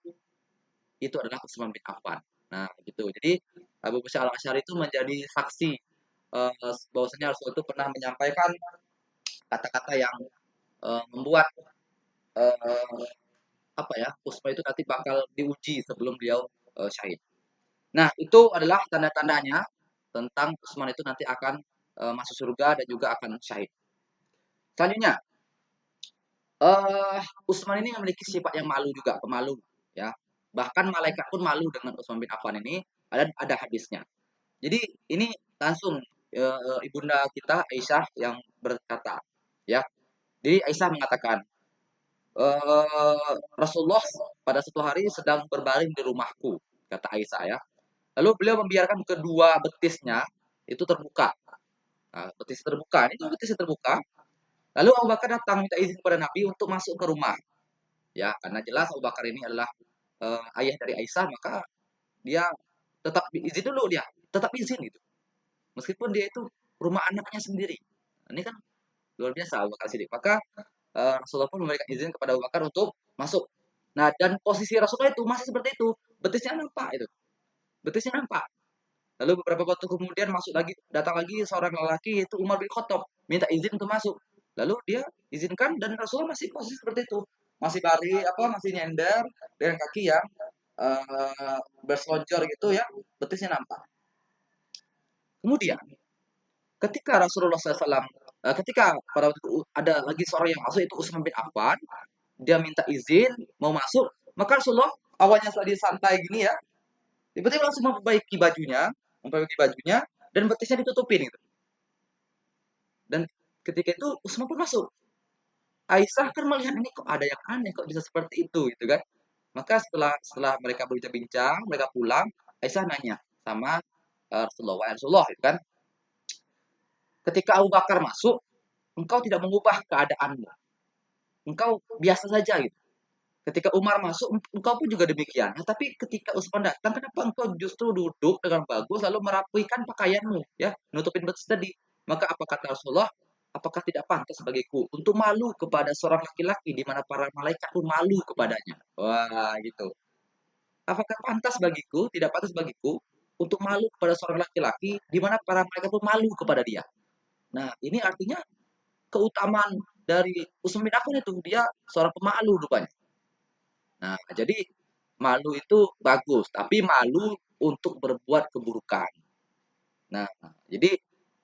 itu adalah Utsman bin Affan. Nah, gitu. Jadi Abu Musa al-Asy'ari itu menjadi saksi bahwasanya Rasul itu pernah menyampaikan kata-kata yang membuat uh, apa ya Utsman itu nanti bakal diuji sebelum beliau syahid. Nah itu adalah tanda-tandanya tentang Utsman itu nanti akan masuk surga dan juga akan syahid. Selanjutnya Utsman ini memiliki sifat yang malu juga, pemalu ya. Bahkan malaikat pun malu dengan Utsman bin Affan ini. Ada hadisnya. Jadi ini langsung ibunda kita Aisyah yang berkata, ya. Jadi Aisyah mengatakan, Rasulullah pada suatu hari sedang berbaring di rumahku, kata Aisyah ya. Lalu beliau membiarkan kedua betisnya itu terbuka. Nah, betis terbuka, ini tuh betisnya terbuka. Lalu Abu Bakar datang minta izin kepada Nabi untuk masuk ke rumah. Ya, karena jelas Abu Bakar ini adalah ayah dari Aisyah, maka dia tetap izin dulu dia, tetap izin gitu. Meskipun dia itu rumah anaknya sendiri. Ini kan luar biasa Abu Bakar Siddiq. Maka Rasulullah pun memberikan izin kepada Abu Bakar untuk masuk. Nah, dan posisi Rasulullah itu masih seperti itu. Betisnya nampak itu. Betisnya nampak. Lalu beberapa waktu kemudian datang lagi seorang lelaki yaitu Umar bin Khattab minta izin untuk masuk. Lalu dia izinkan dan Rasulullah masih posisi seperti itu. Masih nyender dengan kaki yang berselonjor gitu ya, betisnya nampak. Kemudian ketika Rasulullah SAW, ketika pada waktu itu ada lagi seorang yang masuk itu Utsman bin Affan, dia minta izin mau masuk, maka Rasulullah awalnya tadi santai gini ya, tiba-tiba langsung memperbaiki bajunya dan betisnya ditutupin gitu. Dan ketika itu Utsman pun masuk. Aisyah kan melihat ini kok ada yang aneh, kok bisa seperti itu gitu kan. Maka setelah mereka berbincang-bincang, mereka pulang, Aisyah nanya sama Rasulullah, "Wahai Rasulullah," gitu kan, "ketika Abu Bakar masuk, engkau tidak mengubah keadaanmu. Engkau biasa saja gitu. Ketika Umar masuk, engkau pun juga demikian. Nah, tapi ketika Utsman datang, kenapa engkau justru duduk dengan bagus lalu merapikan pakaianmu, ya, nutupin betis tadi? Maka apa kata Rasulullah? Apakah tidak pantas bagiku untuk malu kepada seorang laki-laki di mana para malaikat pun malu kepadanya? Wah, gitu. Apakah pantas bagiku, tidak pantas bagiku untuk malu kepada seorang laki-laki di mana para malaikat pun malu kepada dia? Nah, ini artinya keutamaan dari Utsman bin Affan itu, dia seorang pemalu rupanya. Nah, jadi malu itu bagus, tapi malu untuk berbuat keburukan. Nah, jadi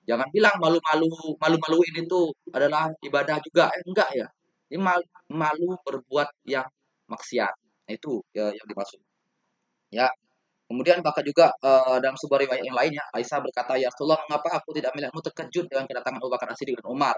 jangan bilang malu-maluin itu adalah ibadah juga, enggak ya. Ini malu berbuat yang maksiat. Nah, itu ya, yang dimaksud. Ya, kemudian bahkan juga dalam sebuah riwayat yang lainnya, Aisyah berkata, "Ya Rasulullah, mengapa aku tidak melihatmu terkejut dengan kedatangan Abu Bakar As-Siddiq dan Umar,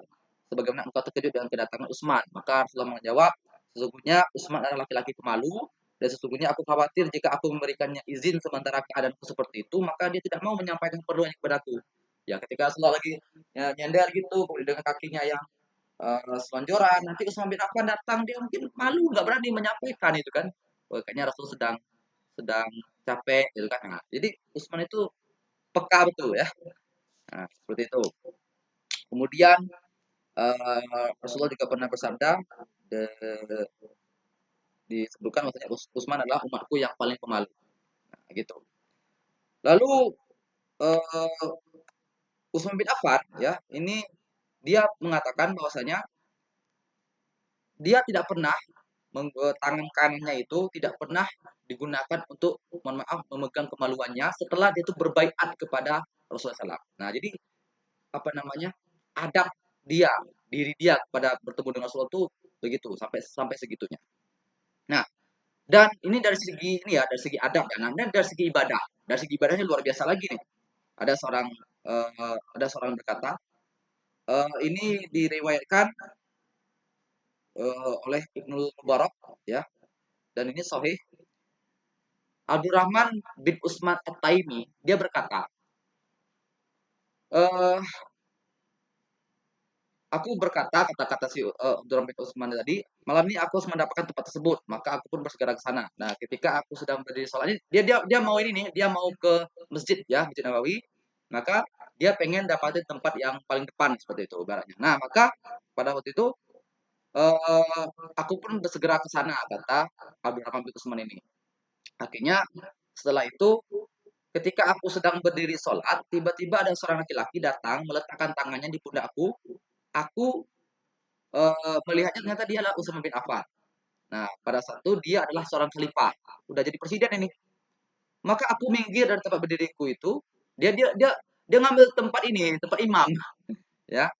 sebagaimana engkau terkejut dengan kedatangan Utsman?" Maka Rasulullah menjawab, "Sesungguhnya Utsman adalah laki-laki pemalu, dan sesungguhnya aku khawatir jika aku memberikannya izin sementara keadaanku seperti itu, maka dia tidak mau menyampaikan keperluannya kepadaku." Ya, ketika Rasulullah lagi ya, nyender gitu, dengan kakinya yang selonjoran, nanti Utsman bin Affan datang, dia mungkin malu, nggak berani menyampaikan itu kan. Oh, kayaknya Rasul sedang sedang capek gitu kan. Nah, jadi Usman itu peka betul ya. Nah, seperti itu. Kemudian Rasulullah juga pernah bersabda de- disebutkan maksudnya Usman adalah umatku yang paling pemalu. Nah, gitu. Lalu uh, Utsman bin Affan ya, ini dia mengatakan bahwasanya dia tidak pernah tangan kanannya itu tidak pernah digunakan untuk mohon maaf memegang kemaluannya setelah dia itu berbaiat kepada Rasulullah SAW. Nah, jadi apa namanya, adab dia, diri dia pada bertemu dengan Rasulullah itu begitu sampai sampai segitunya. Nah, dan ini dari segi ini ya, dari segi adab ya. Nah, dari segi ibadah, dari segi ibadahnya luar biasa lagi nih. Ada seorang berkata, ini diriwayatkan oleh Ibnu Mubarak ya, dan ini sahih. Abdurrahman bin Utsman At-Taimi dia berkata, eh, aku berkata kata-kata si Abdurrahman bin Utsman tadi, malam ini aku harus mendapatkan tempat tersebut, maka aku pun bersegera ke sana. Nah, ketika aku sedang berdiri sholat, ini dia mau ini nih, dia mau ke masjid ya, Masjid Nabawi, maka dia pengen dapatin tempat yang paling depan seperti itu ibaratnya. Nah, maka pada waktu itu aku pun bersegera ke sana kata Abdurrahman bin Utsman ini. Akhirnya setelah itu ketika aku sedang berdiri sholat, tiba-tiba ada seorang laki-laki datang meletakkan tangannya di pundakku. Aku melihatnya ternyata dia adalah Utsman bin Affan. Nah, pada saat itu dia adalah seorang khalifah, udah jadi presiden ini. Maka aku minggir dari tempat berdiriku itu, dia dia dia dia ngambil tempat ini, tempat imam, ya.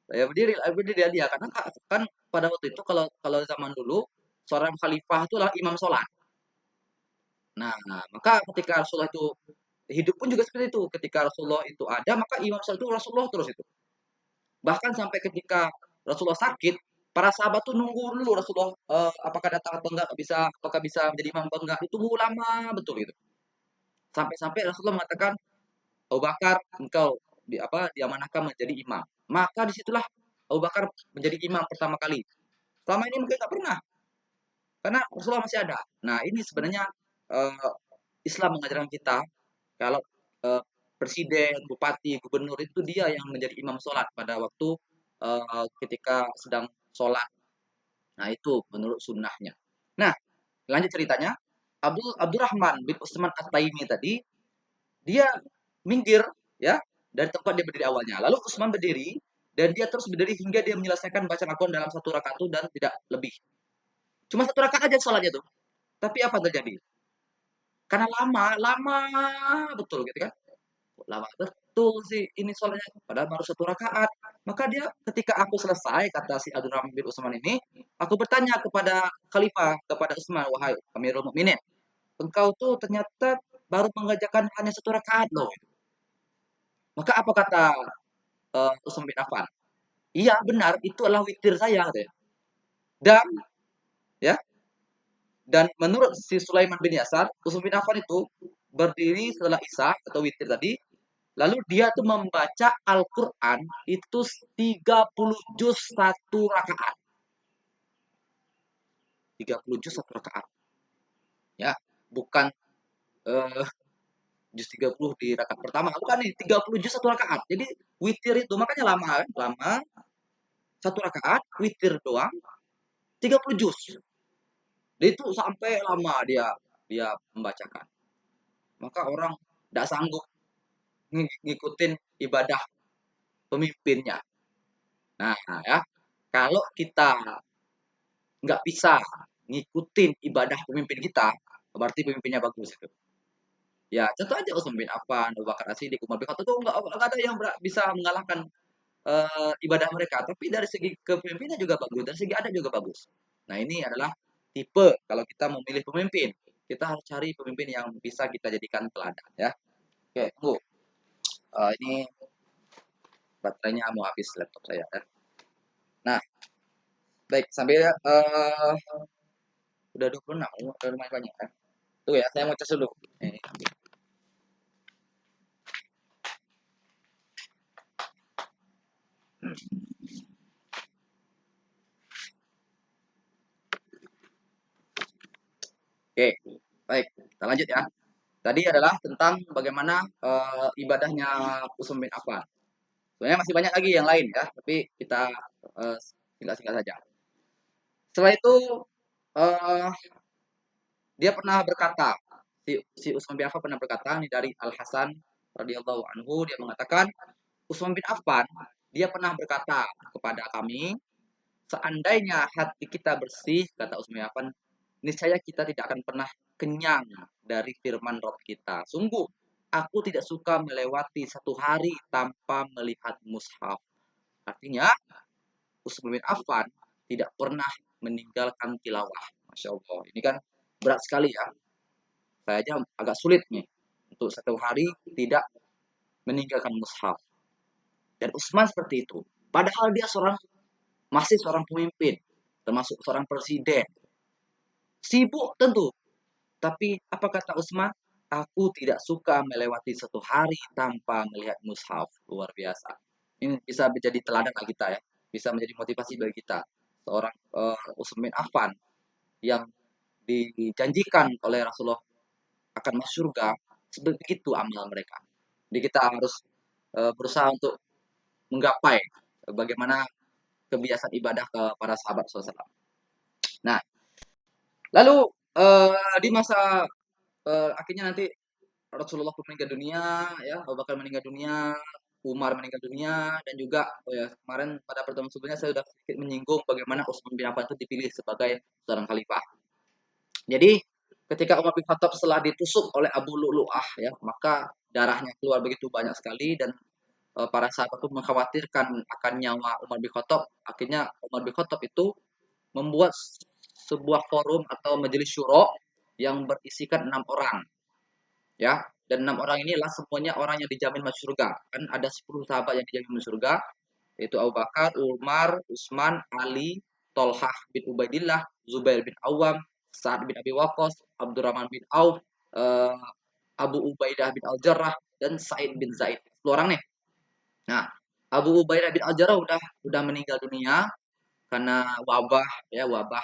Ya berdiri, berdiri dia karena kan pada waktu itu kalau kalau zaman dulu seorang khalifah itu adalah imam sholat. Nah, maka ketika Rasulullah itu hidup pun juga seperti itu. Ketika Rasulullah itu ada, maka imam sholat itu Rasulullah terus itu. Bahkan sampai ketika Rasulullah sakit, para sahabat tuh nunggu dulu Rasulullah apakah datang atau enggak, bisa apakah bisa menjadi imam atau enggak. Itu tunggu lama betul itu. Sampai-sampai Rasulullah mengatakan, Abu Bakar, engkau diamanahkan menjadi imam. Maka disitulah Abu Bakar menjadi imam pertama kali. Selama ini mungkin nggak pernah, karena Rasulullah masih ada. Nah, ini sebenarnya uh, Islam mengajarkan kita kalau presiden, bupati, gubernur itu dia yang menjadi imam sholat pada waktu ketika sedang sholat. Nah, itu menurut sunnahnya. Nah, lanjut ceritanya. Abdurrahman bin Utsman At-Taimi tadi, dia minggir ya dari tempat dia berdiri awalnya. Lalu Utsman berdiri dan dia terus berdiri hingga dia menyelesaikan bacaan Al-Quran dalam satu rakaat dan tidak lebih. Cuma satu rakaat aja sholatnya tuh. Tapi apa terjadi? Karena lama, lama betul gitu kan. Lama betul sih ini sholatnya, padahal baru satu rakaat. Maka dia ketika aku selesai, kata si Abdurrahman bin Utsman ini, aku bertanya kepada Khalifah, kepada Utsman, wahai Amirul Mukminin, engkau tuh ternyata baru mengerjakan hanya satu rakaat loh. Maka apa kata Utsman bin Affan? Iya benar, itu adalah witir saya katanya. Dan ya, dan menurut si Sulaiman bin Yasar, Utsman bin Affan itu berdiri setelah Isya atau witir tadi, lalu dia tuh membaca Al-Quran itu 30 juz satu rakaat. 30 juz satu rakaat. Ya, bukan eh, juz 30 di rakaat pertama, bukan nih, 30 juz satu rakaat. Jadi witir itu makanya lama kan, lama satu rakaat witir doang 30 juz. Itu sampai lama dia dia membacakan. Maka orang tidak sanggup ngikutin ibadah pemimpinnya. Nah, ya, kalau kita nggak bisa ngikutin ibadah pemimpin kita, berarti pemimpinnya bagus itu. Ya, contoh aja Utsman bin Affan, Abu Bakar As-Siddiq, Umar bin Khattab itu nggak ada yang bisa mengalahkan ibadah mereka. Tapi dari segi kepemimpinan juga bagus, dari segi adat juga bagus. Nah, ini adalah tipe kalau kita memilih pemimpin. Kita harus cari pemimpin yang bisa kita jadikan teladan ya. Oke, tunggu. Ini baterainya mau habis laptop saya ya. Nah, baik sambil udah 26, udah lumayan banyak kan. Tuh ya, saya mau cas dulu. Ambil. Oke, baik. Kita lanjut ya. Tadi adalah tentang bagaimana ibadahnya Utsman bin Affan. Sebenarnya masih banyak lagi yang lain ya, tapi kita singkat-singkat saja. Setelah itu uh, dia pernah berkata, si Utsman bin Affan pernah berkata, ini dari Al Hasan radhiyallahu anhu, dia mengatakan Utsman bin Affan dia pernah berkata kepada kami, seandainya hati kita bersih, kata Utsman bin Affan, niscaya kita tidak akan pernah kenyang dari firman Rob kita. Sungguh, aku tidak suka melewati satu hari tanpa melihat mushaf. Artinya, Utsman bin Affan tidak pernah meninggalkan tilawah. Masya Allah. Ini kan berat sekali ya. Saya aja agak sulit nih untuk satu hari tidak meninggalkan mushaf. Dan Utsman seperti itu. Padahal dia masih seorang pemimpin, termasuk seorang presiden. Sibuk tentu. Tapi apa kata Utsman? Aku tidak suka melewati satu hari tanpa melihat mushaf. Luar biasa. Ini bisa menjadi teladan bagi kita ya. Bisa menjadi motivasi bagi kita. Seorang Utsman bin Affan yang dijanjikan oleh Rasulullah akan masuk surga, begitu amal mereka. Jadi kita harus berusaha untuk menggapai bagaimana kebiasaan ibadah ke para sahabat Rasulullah. Nah, lalu di masa akhirnya nanti Rasulullah pun meninggal dunia, ya, Abu Bakar meninggal dunia, Umar meninggal dunia, dan juga oh ya, kemarin pada pertemuan sebelumnya saya sudah sedikit menyinggung bagaimana Utsman bin Affan itu dipilih sebagai seorang khalifah. Jadi ketika Umar bin Khattab setelah ditusuk oleh Abu Lu'lu'ah ya, maka darahnya keluar begitu banyak sekali dan para sahabat pun mengkhawatirkan akan nyawa Umar bin Khattab. Akhirnya Umar bin Khattab itu membuat sebuah forum atau majelis syuro yang berisikan 6 orang ya, dan 6 orang inilah semuanya orang yang dijamin masuk surga. Kan ada 10 sahabat yang dijamin masuk surga, yaitu Abu Bakar, Umar, Utsman, Ali, Tolhah bin Ubaidillah, Zubair bin Awam, Sa'ad bin Abi Waqqas, Abdurrahman bin Auf, eh, Abu Ubaidah bin Al-Jarrah, dan Said bin Zaid. 10 orang nih. Nah, Abu Ubaidah bin Al-Jarrah udah meninggal dunia karena wabah ya, wabah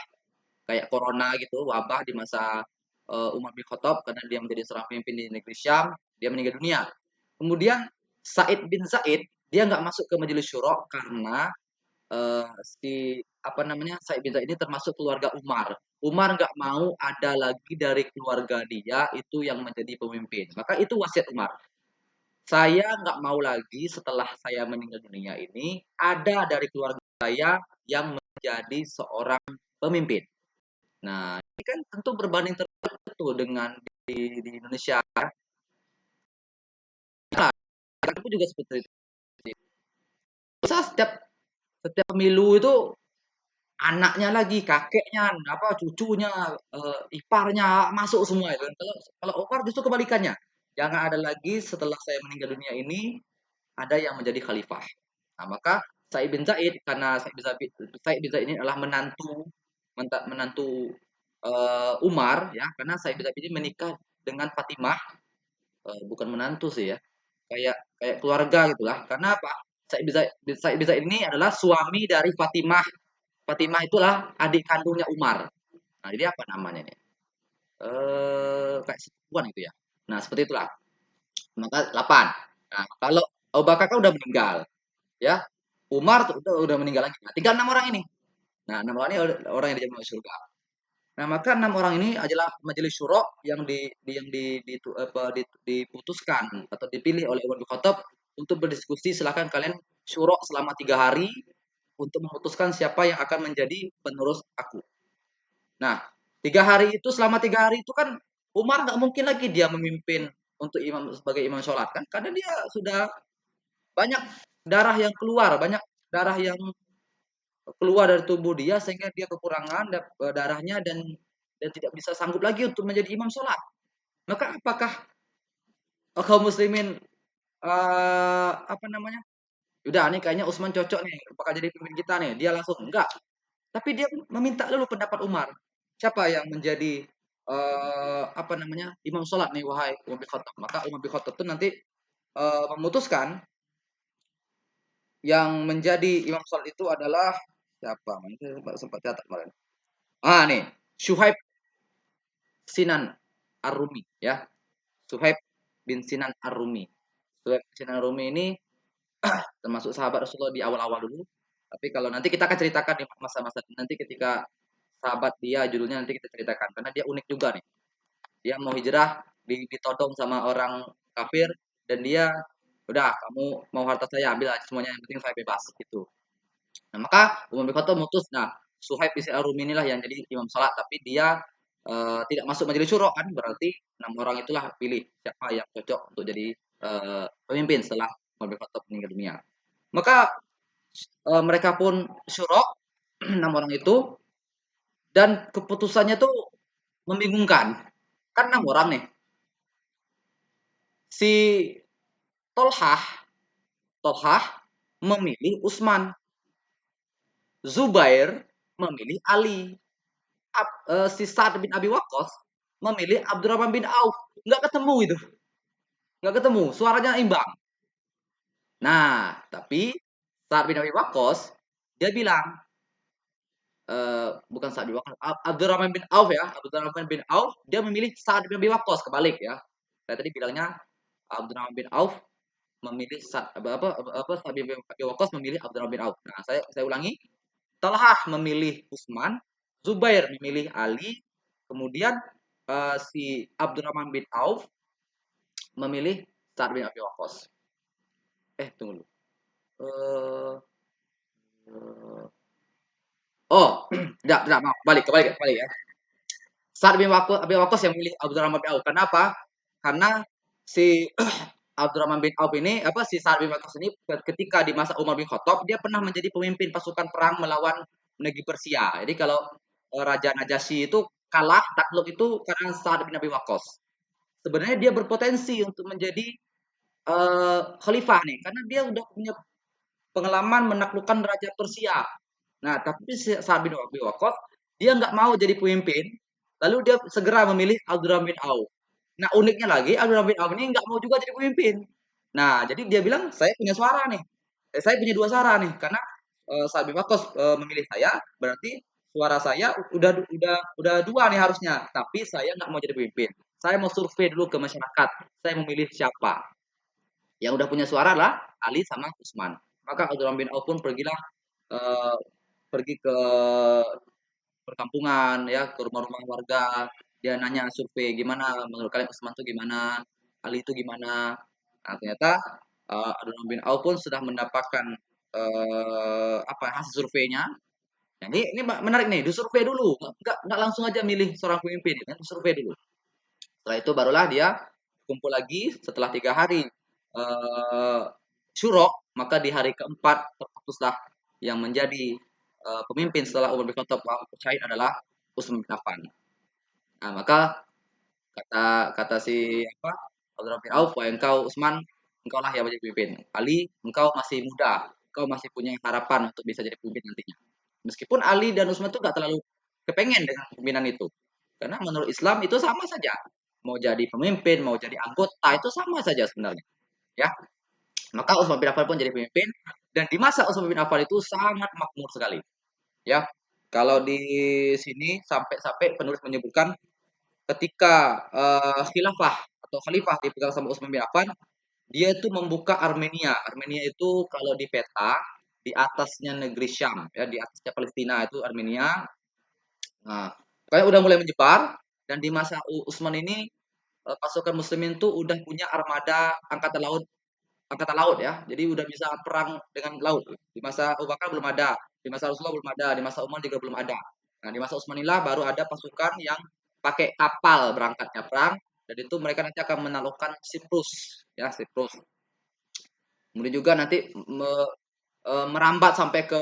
kayak corona gitu, wabah di masa Umar bin Khattab karena dia menjadi seorang pemimpin di negeri Syam, dia meninggal dunia. Kemudian Said bin Zaid dia nggak masuk ke majelis syuro karena si apa namanya Said bin Zaid ini termasuk keluarga Umar. Umar nggak mau ada lagi dari keluarga dia itu yang menjadi pemimpin. Maka itu wasiat Umar. Saya nggak mau lagi setelah saya meninggal dunia ini ada dari keluarga saya yang menjadi seorang pemimpin. Nah, ini kan tentu berbanding terbalik dengan di Indonesia. Nah, aku juga seperti itu. Masa setiap pemilu itu anaknya lagi, kakeknya, apa cucunya, iparnya masuk semua itu. Kalau kalau Omar justru kebalikannya. Jangan ada lagi setelah saya meninggal dunia ini ada yang menjadi khalifah. Nah, maka Said bin Zaid karena Said bin Zaid ini adalah menantu Umar ya, karena Said bin Zaid ini menikah dengan Fatimah, bukan menantu sih ya, kayak kayak keluarga gitulah. Karena apa? Said bin Zaid ini adalah suami dari Fatimah. Fatimah itulah adik kandungnya Umar. Nah, jadi apa namanya nih? Kayak sepupuan gitu ya. Nah, seperti itulah. Maka 8. Nah, kalau Abu Bakar kan udah meninggal, ya. Umar tuh udah meninggal lagi. Nah, tinggal 6 orang ini. Nah, 6 orang ini orang yang dijamin masuk surga. Nah, maka 6 orang ini adalah majelis syuro yang diputuskan atau dipilih oleh Umar bin Khattab untuk berdiskusi. Silakan kalian syuro selama 3 hari untuk memutuskan siapa yang akan menjadi penerus aku. Nah, 3 hari itu selama 3 hari itu kan Umar nggak mungkin lagi dia memimpin untuk imam sebagai imam sholat kan, karena dia sudah banyak darah yang keluar, banyak darah yang keluar dari tubuh dia sehingga dia kekurangan darahnya dan tidak bisa sanggup lagi untuk menjadi imam sholat. Maka apakah kaum muslimin apa namanya? Udah nih kayaknya Utsman cocok nih, bakal jadi pemimpin kita nih. Dia langsung enggak. Tapi dia meminta dulu pendapat Umar. Siapa yang menjadi apa namanya? Imam sholat nih wahai Umar bin Khattab. Maka Umar bin Khattab itu nanti memutuskan yang menjadi imam sholat itu adalah siapa? Ini sempat catat kemarin. Ah nih, Syuhaib Sinan Ar-Rumi ya. Suhaib bin Sinan Ar-Rumi. Suhaib bin Sinan Ar-Rumi ini termasuk sahabat Rasulullah di awal-awal dulu. Tapi kalau nanti kita akan ceritakan di masa-masa nanti ketika sahabat dia judulnya nanti kita ceritakan karena dia unik juga nih. Dia mau hijrah ditodong sama orang kafir dan dia udah kamu mau harta saya ambil aja semuanya yang penting saya bebas gitu. Nah, maka Umar bin Khattab memutus, nah Suhaib bin Arum inilah yang jadi imam salat, tapi dia tidak masuk majelis syuro kan, berarti 6 orang itulah pilih siapa yang cocok untuk jadi pemimpin setelah Umar bin Khattab meninggal dunia. Maka mereka pun syuro 6 orang itu dan keputusannya tuh membingungkan. Kan 6 orang nih. Si Tolhah, Tolhah memilih Utsman, Zubair memilih Ali, si Sa'ad bin Abi Waqqas memilih Abdurrahman bin Auf. Nggak ketemu itu. Nggak ketemu. Suaranya imbang. Nah, tapi Sa'ad bin Abi Waqqas dia bilang bukan Sa'ad bin Waqqas, Abdurrahman bin Auf ya. Abdurrahman bin Auf dia memilih Sa'ad bin Abi Waqqas kebalik ya. Saya tadi bilangnya Abdurrahman bin Auf memilih Sa'ad bin Abi Waqqas memilih Abdurrahman bin Auf. Nah, saya ulangi. Talhah memilih Utsman, Zubair memilih Ali, kemudian si Abdurrahman bin Auf memilih Sa'ad bin Abi Waqqas. Tunggu dulu. Uh, oh, enggak, maaf. Balik ya. Sa'ad bin Abi Waqqas yang memilih Abdurrahman bin Auf. Kenapa? Karena si Abdurrahman bin Auf ini si Sa'ad bin Waqqas ini ketika di masa Umar bin Khattab dia pernah menjadi pemimpin pasukan perang melawan negeri Persia. Jadi kalau Raja Najasyi itu kalah takluk itu karena Sa'ad bin Abi Waqqas. Sebenarnya dia berpotensi untuk menjadi khalifah nih karena dia udah punya pengalaman menaklukkan Raja Persia. Nah, tapi Sa'ad bin Abi Waqqas dia nggak mau jadi pemimpin, lalu dia segera memilih Abdurrahman bin Auf. Nah, uniknya lagi Abdurrahman bin Auf ini nggak mau juga jadi pemimpin. Nah, jadi dia bilang saya punya suara nih. Saya punya 2 suara nih karena Sa'ad bin Waqqas memilih saya, berarti suara saya udah 2 nih harusnya. Tapi saya nggak mau jadi pemimpin. Saya mau survei dulu ke masyarakat. Saya memilih siapa. Yang udah punya suara lah Ali sama Utsman. Maka Abdurrahman bin Auf pun eh, pergi ke perkampungan ya, ke rumah-rumah warga. Dia nanya survei gimana menurut kalian Utsman itu gimana, Ali itu gimana. Nah, ternyata Abdurrahman bin Auf pun sudah mendapatkan hasil surveinya. Nah, ini menarik nih, disurvei dulu, nggak langsung aja milih seorang pemimpin, ya, disurvei dulu. Setelah itu barulah dia kumpul lagi setelah 3 hari syuro, maka di hari keempat terputuslah yang menjadi pemimpin setelah Umar bin Khattab syahid adalah Utsman bin Affan. Nah, maka kata kata si Abdurrahman bin Auf, wahai engkau Utsman, engkau lah yang menjadi pemimpin. Ali, engkau masih muda, engkau masih punya harapan untuk bisa jadi pemimpin nantinya. Meskipun Ali dan Utsman itu nggak terlalu kepengen dengan pemimpinan itu, karena menurut Islam itu sama saja. Mau jadi pemimpin, mau jadi anggota itu sama saja sebenarnya. Ya, maka Utsman bin Affan pun jadi pemimpin dan di masa Utsman bin Affan itu sangat makmur sekali. Ya, Kalau di sini sampai-sampai penulis menyebutkan ketika khilafah atau khalifah dipegang sama Utsman bin Affan, dia itu membuka Armenia. Armenia itu kalau di peta di atasnya negeri Syam, ya di atasnya Palestina itu Armenia. Nah, kayak udah mulai menyebar dan di masa Utsman ini pasukan muslimin tuh udah punya armada angkatan laut ya. Jadi udah bisa perang dengan laut. Di masa Abu Bakar belum ada, di masa Rasulullah belum ada, di masa Umar juga belum ada. Nah, di masa Utsmanillah baru ada pasukan yang pakai kapal berangkatnya perang dan itu mereka nanti akan menaklukkan Siprus ya, Siprus. Kemudian juga nanti merambat sampai ke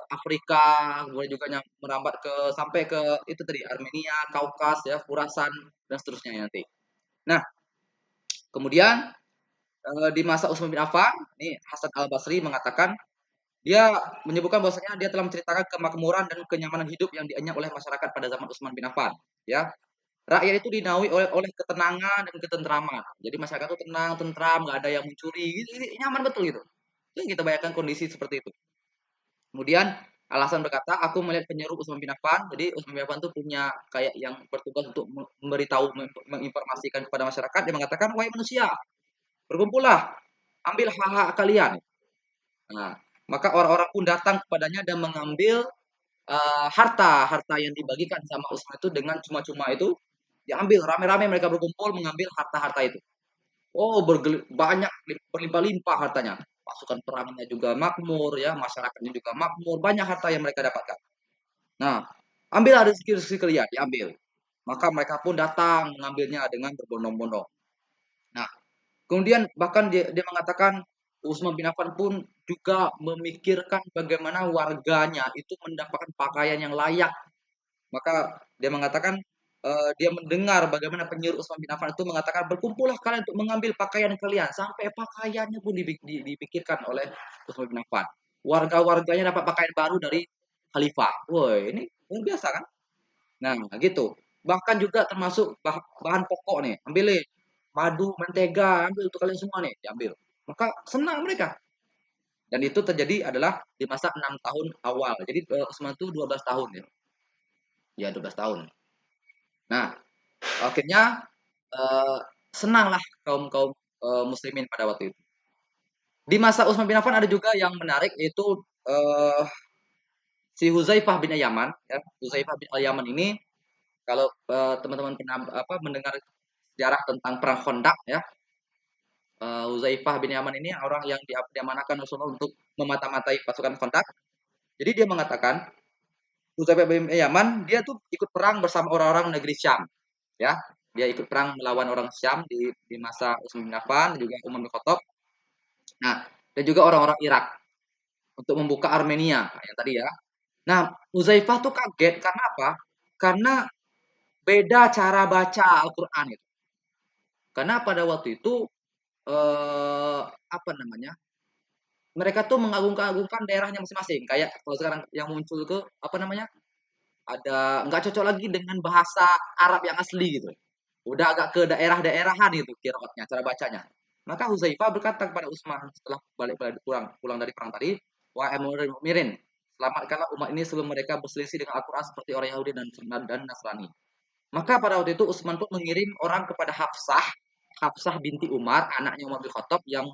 Afrika, kemudian juga merambat ke sampai ke itu tadi Armenia, Kaukas ya, Khurasan dan seterusnya nanti. Nah, kemudian di masa Utsman bin Affan, ini Hasan Al Basri mengatakan dia menyebutkan bahwasanya dia telah menceritakan kemakmuran dan kenyamanan hidup yang dianyam oleh masyarakat pada zaman Utsman bin Affan. Ya, rakyat itu dinaungi oleh ketenangan dan ketentraman. Jadi masyarakat itu tenang, tentram, nggak ada yang mencuri, gitu, nyaman betul gitu. Itu kita bayangkan kondisi seperti itu. Kemudian alasan berkata, aku melihat penyeru Utsman bin Affan. Jadi Utsman bin Affan itu punya kayak yang bertugas untuk memberitahu, menginformasikan kepada masyarakat. Dia mengatakan, wahai manusia, berkumpullah, ambil hak-hak kalian. Nah, maka orang-orang pun datang kepadanya dan mengambil harta yang dibagikan sama Utsman itu dengan cuma-cuma itu diambil rame-rame mereka berkumpul mengambil harta-harta itu. Oh, banyak berlimpah-limpah hartanya. Pasukan perangnya juga makmur ya, masyarakatnya juga makmur, banyak harta yang mereka dapatkan. Nah, ambillah rezeki-rezeki kalian, diambil. Maka mereka pun datang mengambilnya dengan berbondong-bondong. Nah, kemudian bahkan dia mengatakan Utsman bin Affan pun juga memikirkan bagaimana warganya itu mendapatkan pakaian yang layak. Maka dia mengatakan dia mendengar bagaimana penyuruh Utsman bin Affan itu mengatakan berkumpullah kalian untuk mengambil pakaian kalian sampai pakaiannya pun dipikirkan oleh Utsman bin Affan. Warga-warganya dapat pakaian baru dari khalifah. Woi, ini luar biasa kan? Nah, gitu. Bahkan juga termasuk bahan pokok nih, ambil nih madu, mentega, ambil untuk kalian semua nih, diambil. Maka senang mereka. Dan itu terjadi adalah di masa 6 tahun awal. Jadi Utsman itu 12 tahun ya. Ya, 12 tahun. Nah, akhirnya eh, senanglah kaum-kaum muslimin pada waktu itu. Di masa Utsman bin Affan ada juga yang menarik yaitu eh, si Huzaifah bin Yaman ya. Huzaifah bin Yaman ini kalau teman-teman pernah mendengar sejarah tentang perang Khandaq ya. Huzaifah bin Yaman ini orang yang diamanahkan Rasulullah untuk memata-matai pasukan Khandaq. Jadi dia mengatakan Huzaifah bin Yaman dia tuh ikut perang bersama orang-orang negeri Syam ya. Dia ikut perang melawan orang Syam di masa Utsman bin Affan dan juga Umar bin Khattab. Nah, dan juga orang-orang Irak untuk membuka Armenia yang tadi ya. Nah, Huzaifah tuh kaget karena apa? Karena beda cara baca Al-Qur'an itu. Karena pada waktu itu apa namanya? Mereka tuh mengagung-agungkan daerahnya masing-masing. Kayak kalau sekarang yang muncul itu apa namanya? Ada nggak cocok lagi dengan bahasa Arab yang asli gitu. Udah agak ke daerah-daerahan itu kiraatnya, cara bacanya. Maka Huzaifah berkata kepada Utsman setelah pulang pulang dari perang tadi, "Wahai Amirul Mukminin, selamatkanlah umat ini sebelum mereka berselisih dengan Al-Qur'an seperti orang Yahudi dan Nasrani." Maka pada waktu itu Utsman pun mengirim orang kepada Hafsah, Hafsah binti Umar, anaknya Umar bin Khattab yang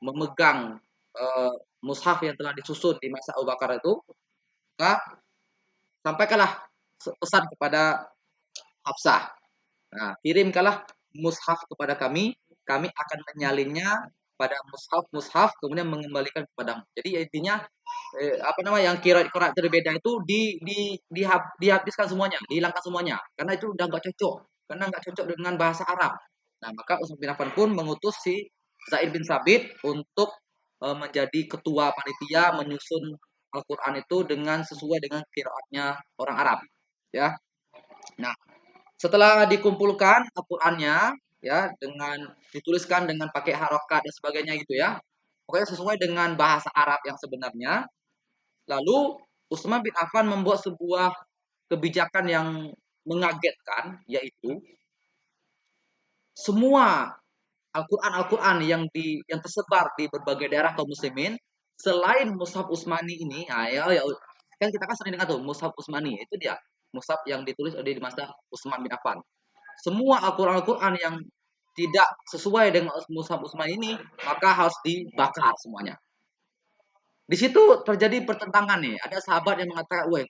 memegang eh, mushaf yang telah disusun di masa Abu Bakar itu, maka sampaikanlah pesan kepada Hafsah. Nah, kirimkanlah mushaf kepada kami akan menyalinnya pada mushaf kemudian mengembalikan kepadamu. Jadi intinya apa namanya yang kira-kira berbeda itu dihabiskan semuanya, dihilangkan semuanya karena itu udah nggak cocok, karena nggak cocok dengan bahasa Arab. Nah, maka Utsman bin Affan pun mengutus si Zaid bin Sabit untuk menjadi ketua panitia menyusun Al-Qur'an itu dengan sesuai dengan qiraatnya orang Arab, ya. Nah, setelah dikumpulkan Al-Qur'annya ya dengan dituliskan dengan pakai harokat dan sebagainya gitu ya. Pokoknya sesuai dengan bahasa Arab yang sebenarnya. Lalu Utsman bin Affan membuat sebuah kebijakan yang mengagetkan yaitu semua Al-Qur'an yang tersebar di berbagai daerah kaum muslimin selain Mushaf Utsmani ini, nah, ya Kan kita kan sering dengar tuh Mushaf Utsmani, itu dia. Mushaf yang ditulis di masa Utsman bin Affan. Semua Al-Quran yang tidak sesuai dengan Mushaf Utsman ini, maka harus dibakar semuanya. Di situ terjadi pertentangan nih. Ada sahabat yang mengatakan, "Wah,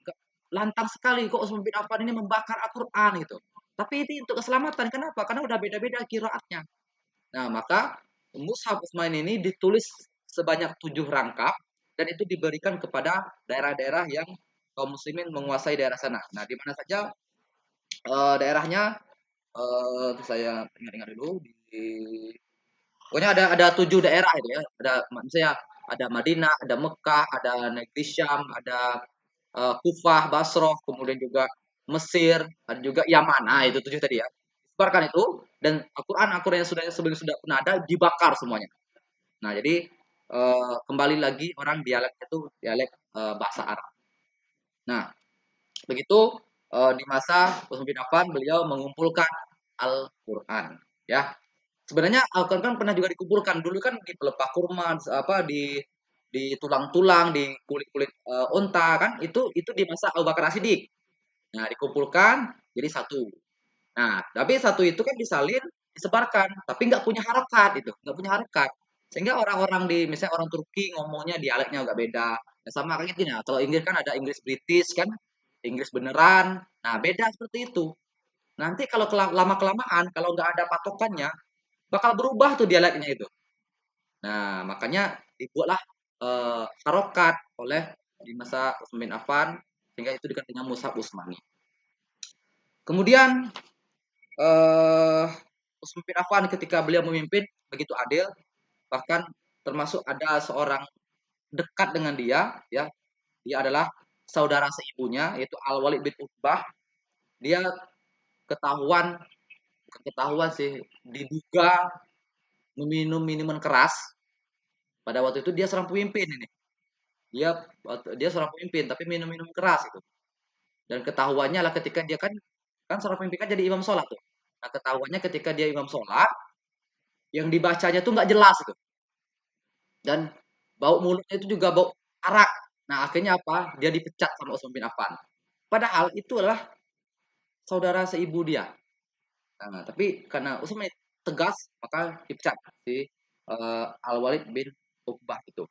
lantang sekali kok Utsman bin Affan ini membakar Al-Quran itu." Tapi ini untuk keselamatan. Kenapa? Karena udah beda-beda kiraatnya. Nah, maka Mushaf Utsman ini ditulis sebanyak 7 rangkap dan itu diberikan kepada daerah-daerah yang kaum muslimin menguasai daerah sana. Nah, di mana saja daerahnya saya ingat-ingat dulu di pokoknya ada 7 daerah itu ya. Ada misalnya ada Madinah, ada Mekah, ada negeri Syam, ada Kufah, Basrah, kemudian juga Mesir, ada juga Yaman. Nah, itu 7 tadi ya. Sebarkan itu dan Al-Quran yang sudah pernah ada dibakar semuanya. Nah, jadi kembali lagi orang dialek itu dialek bahasa Arab. Nah, begitu di masa Utsman bin Affan beliau mengumpulkan Al-Quran. Ya, sebenarnya Al-Quran kan pernah juga dikumpulkan dulu kan di pelepah kurma, apa di tulang-tulang, di kulit-kulit unta kan itu di masa Abu Bakar As-Siddiq. Nah, dikumpulkan jadi satu. Nah, tapi satu itu kan disalin, disebarkan, tapi nggak punya harokat itu, nggak punya harokat. Sehingga orang-orang di misalnya orang Turki ngomongnya dialeknya agak beda. Ya, sama kayak gini ya. Kalau Inggris kan ada Inggris British kan, Inggris beneran. Nah, beda seperti itu. Nanti kalau lama kelamaan, kalau nggak ada patokannya, bakal berubah tuh dialeknya itu. Nah, makanya dibuatlah harokat oleh di masa Utsman bin Affan sehingga itu dikenal dengan Mushaf Utsmani. Kemudian eh Utsman bin Affan ketika beliau memimpin begitu adil, bahkan termasuk ada seorang dekat dengan dia, ya, dia adalah saudara seibunya yaitu Al Walid bin Uqbah. Dia ketahuan ketahuan sih diduga meminum minuman keras. Pada waktu itu dia seorang pemimpin ini. Dia dia seorang pemimpin tapi minum-minum keras itu. Dan ketahuannya lah ketika dia kan kan seorang pemimpin kan jadi imam sholat tuh. Nah, ketahuannya ketika dia imam sholat yang dibacanya tuh nggak jelas itu. Dan bau mulutnya itu juga bau arak. Nah, akhirnya apa? Dia dipecat sama Utsman bin Affan. Padahal itu adalah saudara seibu dia. Nah, tapi karena Utsman tegas, maka dipecat si Al-Walid bin Uqbah itu.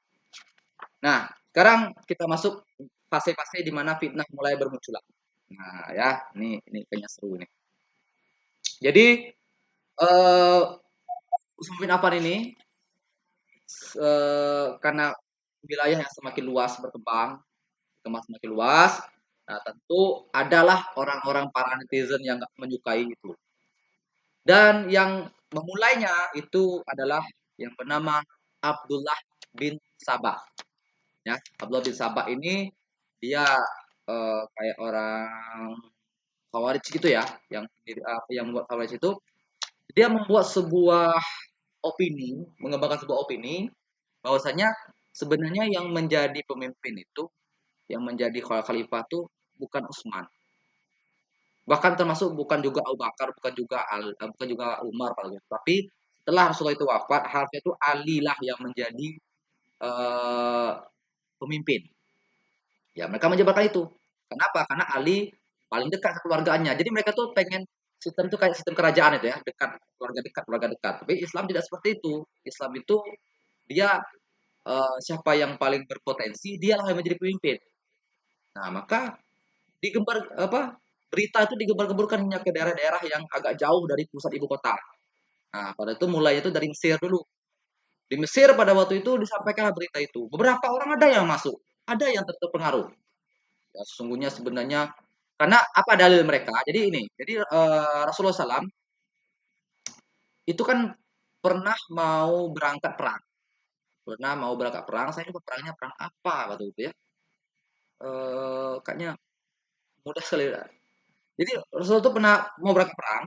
Nah, sekarang kita masuk fase-fase di mana fitnah mulai bermunculan. Nah, ya, ini kayaknya seru nih. Jadi, Utsman bin Affan ini karena wilayah yang semakin luas berkembang, semakin luas. Nah, tentu adalah orang-orang para netizen yang nggak menyukai itu. Dan yang memulainya itu adalah yang bernama Abdullah bin Sabah. Ya, Abdullah bin Sabah ini dia kayak orang Khawarij gitu ya, yang membuat Khawarij itu dia membuat sebuah opini, mengembangkan sebuah opini bahwasanya sebenarnya yang menjadi pemimpin itu, yang menjadi khalifah itu bukan Utsman. Bahkan termasuk bukan juga Abu Bakar, bukan juga Umar, tapi setelah Rasulullah itu wafat, harusnya itu Ali lah yang menjadi eh, pemimpin. Ya, mereka menjabarkan itu. Kenapa? Karena Ali paling dekat ke keluarganya. Jadi mereka tuh pengen sistem itu kayak sistem kerajaan itu ya, dekat, keluarga dekat. Tapi Islam tidak seperti itu. Islam itu dia siapa yang paling berpotensi, dialah yang menjadi pemimpin. Nah, maka digembar apa berita itu digembar-gemburkan hingga ke daerah-daerah yang agak jauh dari pusat ibu kota. Nah, pada itu mulai itu dari Mesir dulu. Di Mesir pada waktu itu disampaikan berita itu. Beberapa orang ada yang masuk, ada yang terpengaruh. Ya, sesungguhnya sebenarnya karena apa dalil mereka? Jadi ini, jadi Rasulullah SAW itu kan pernah mau berangkat perang. Pernah mau berangkat perang, saya lupa perangnya perang apa waktu itu ya. Kayaknya mudah sekali. Jadi Rasulullah itu pernah mau berangkat perang.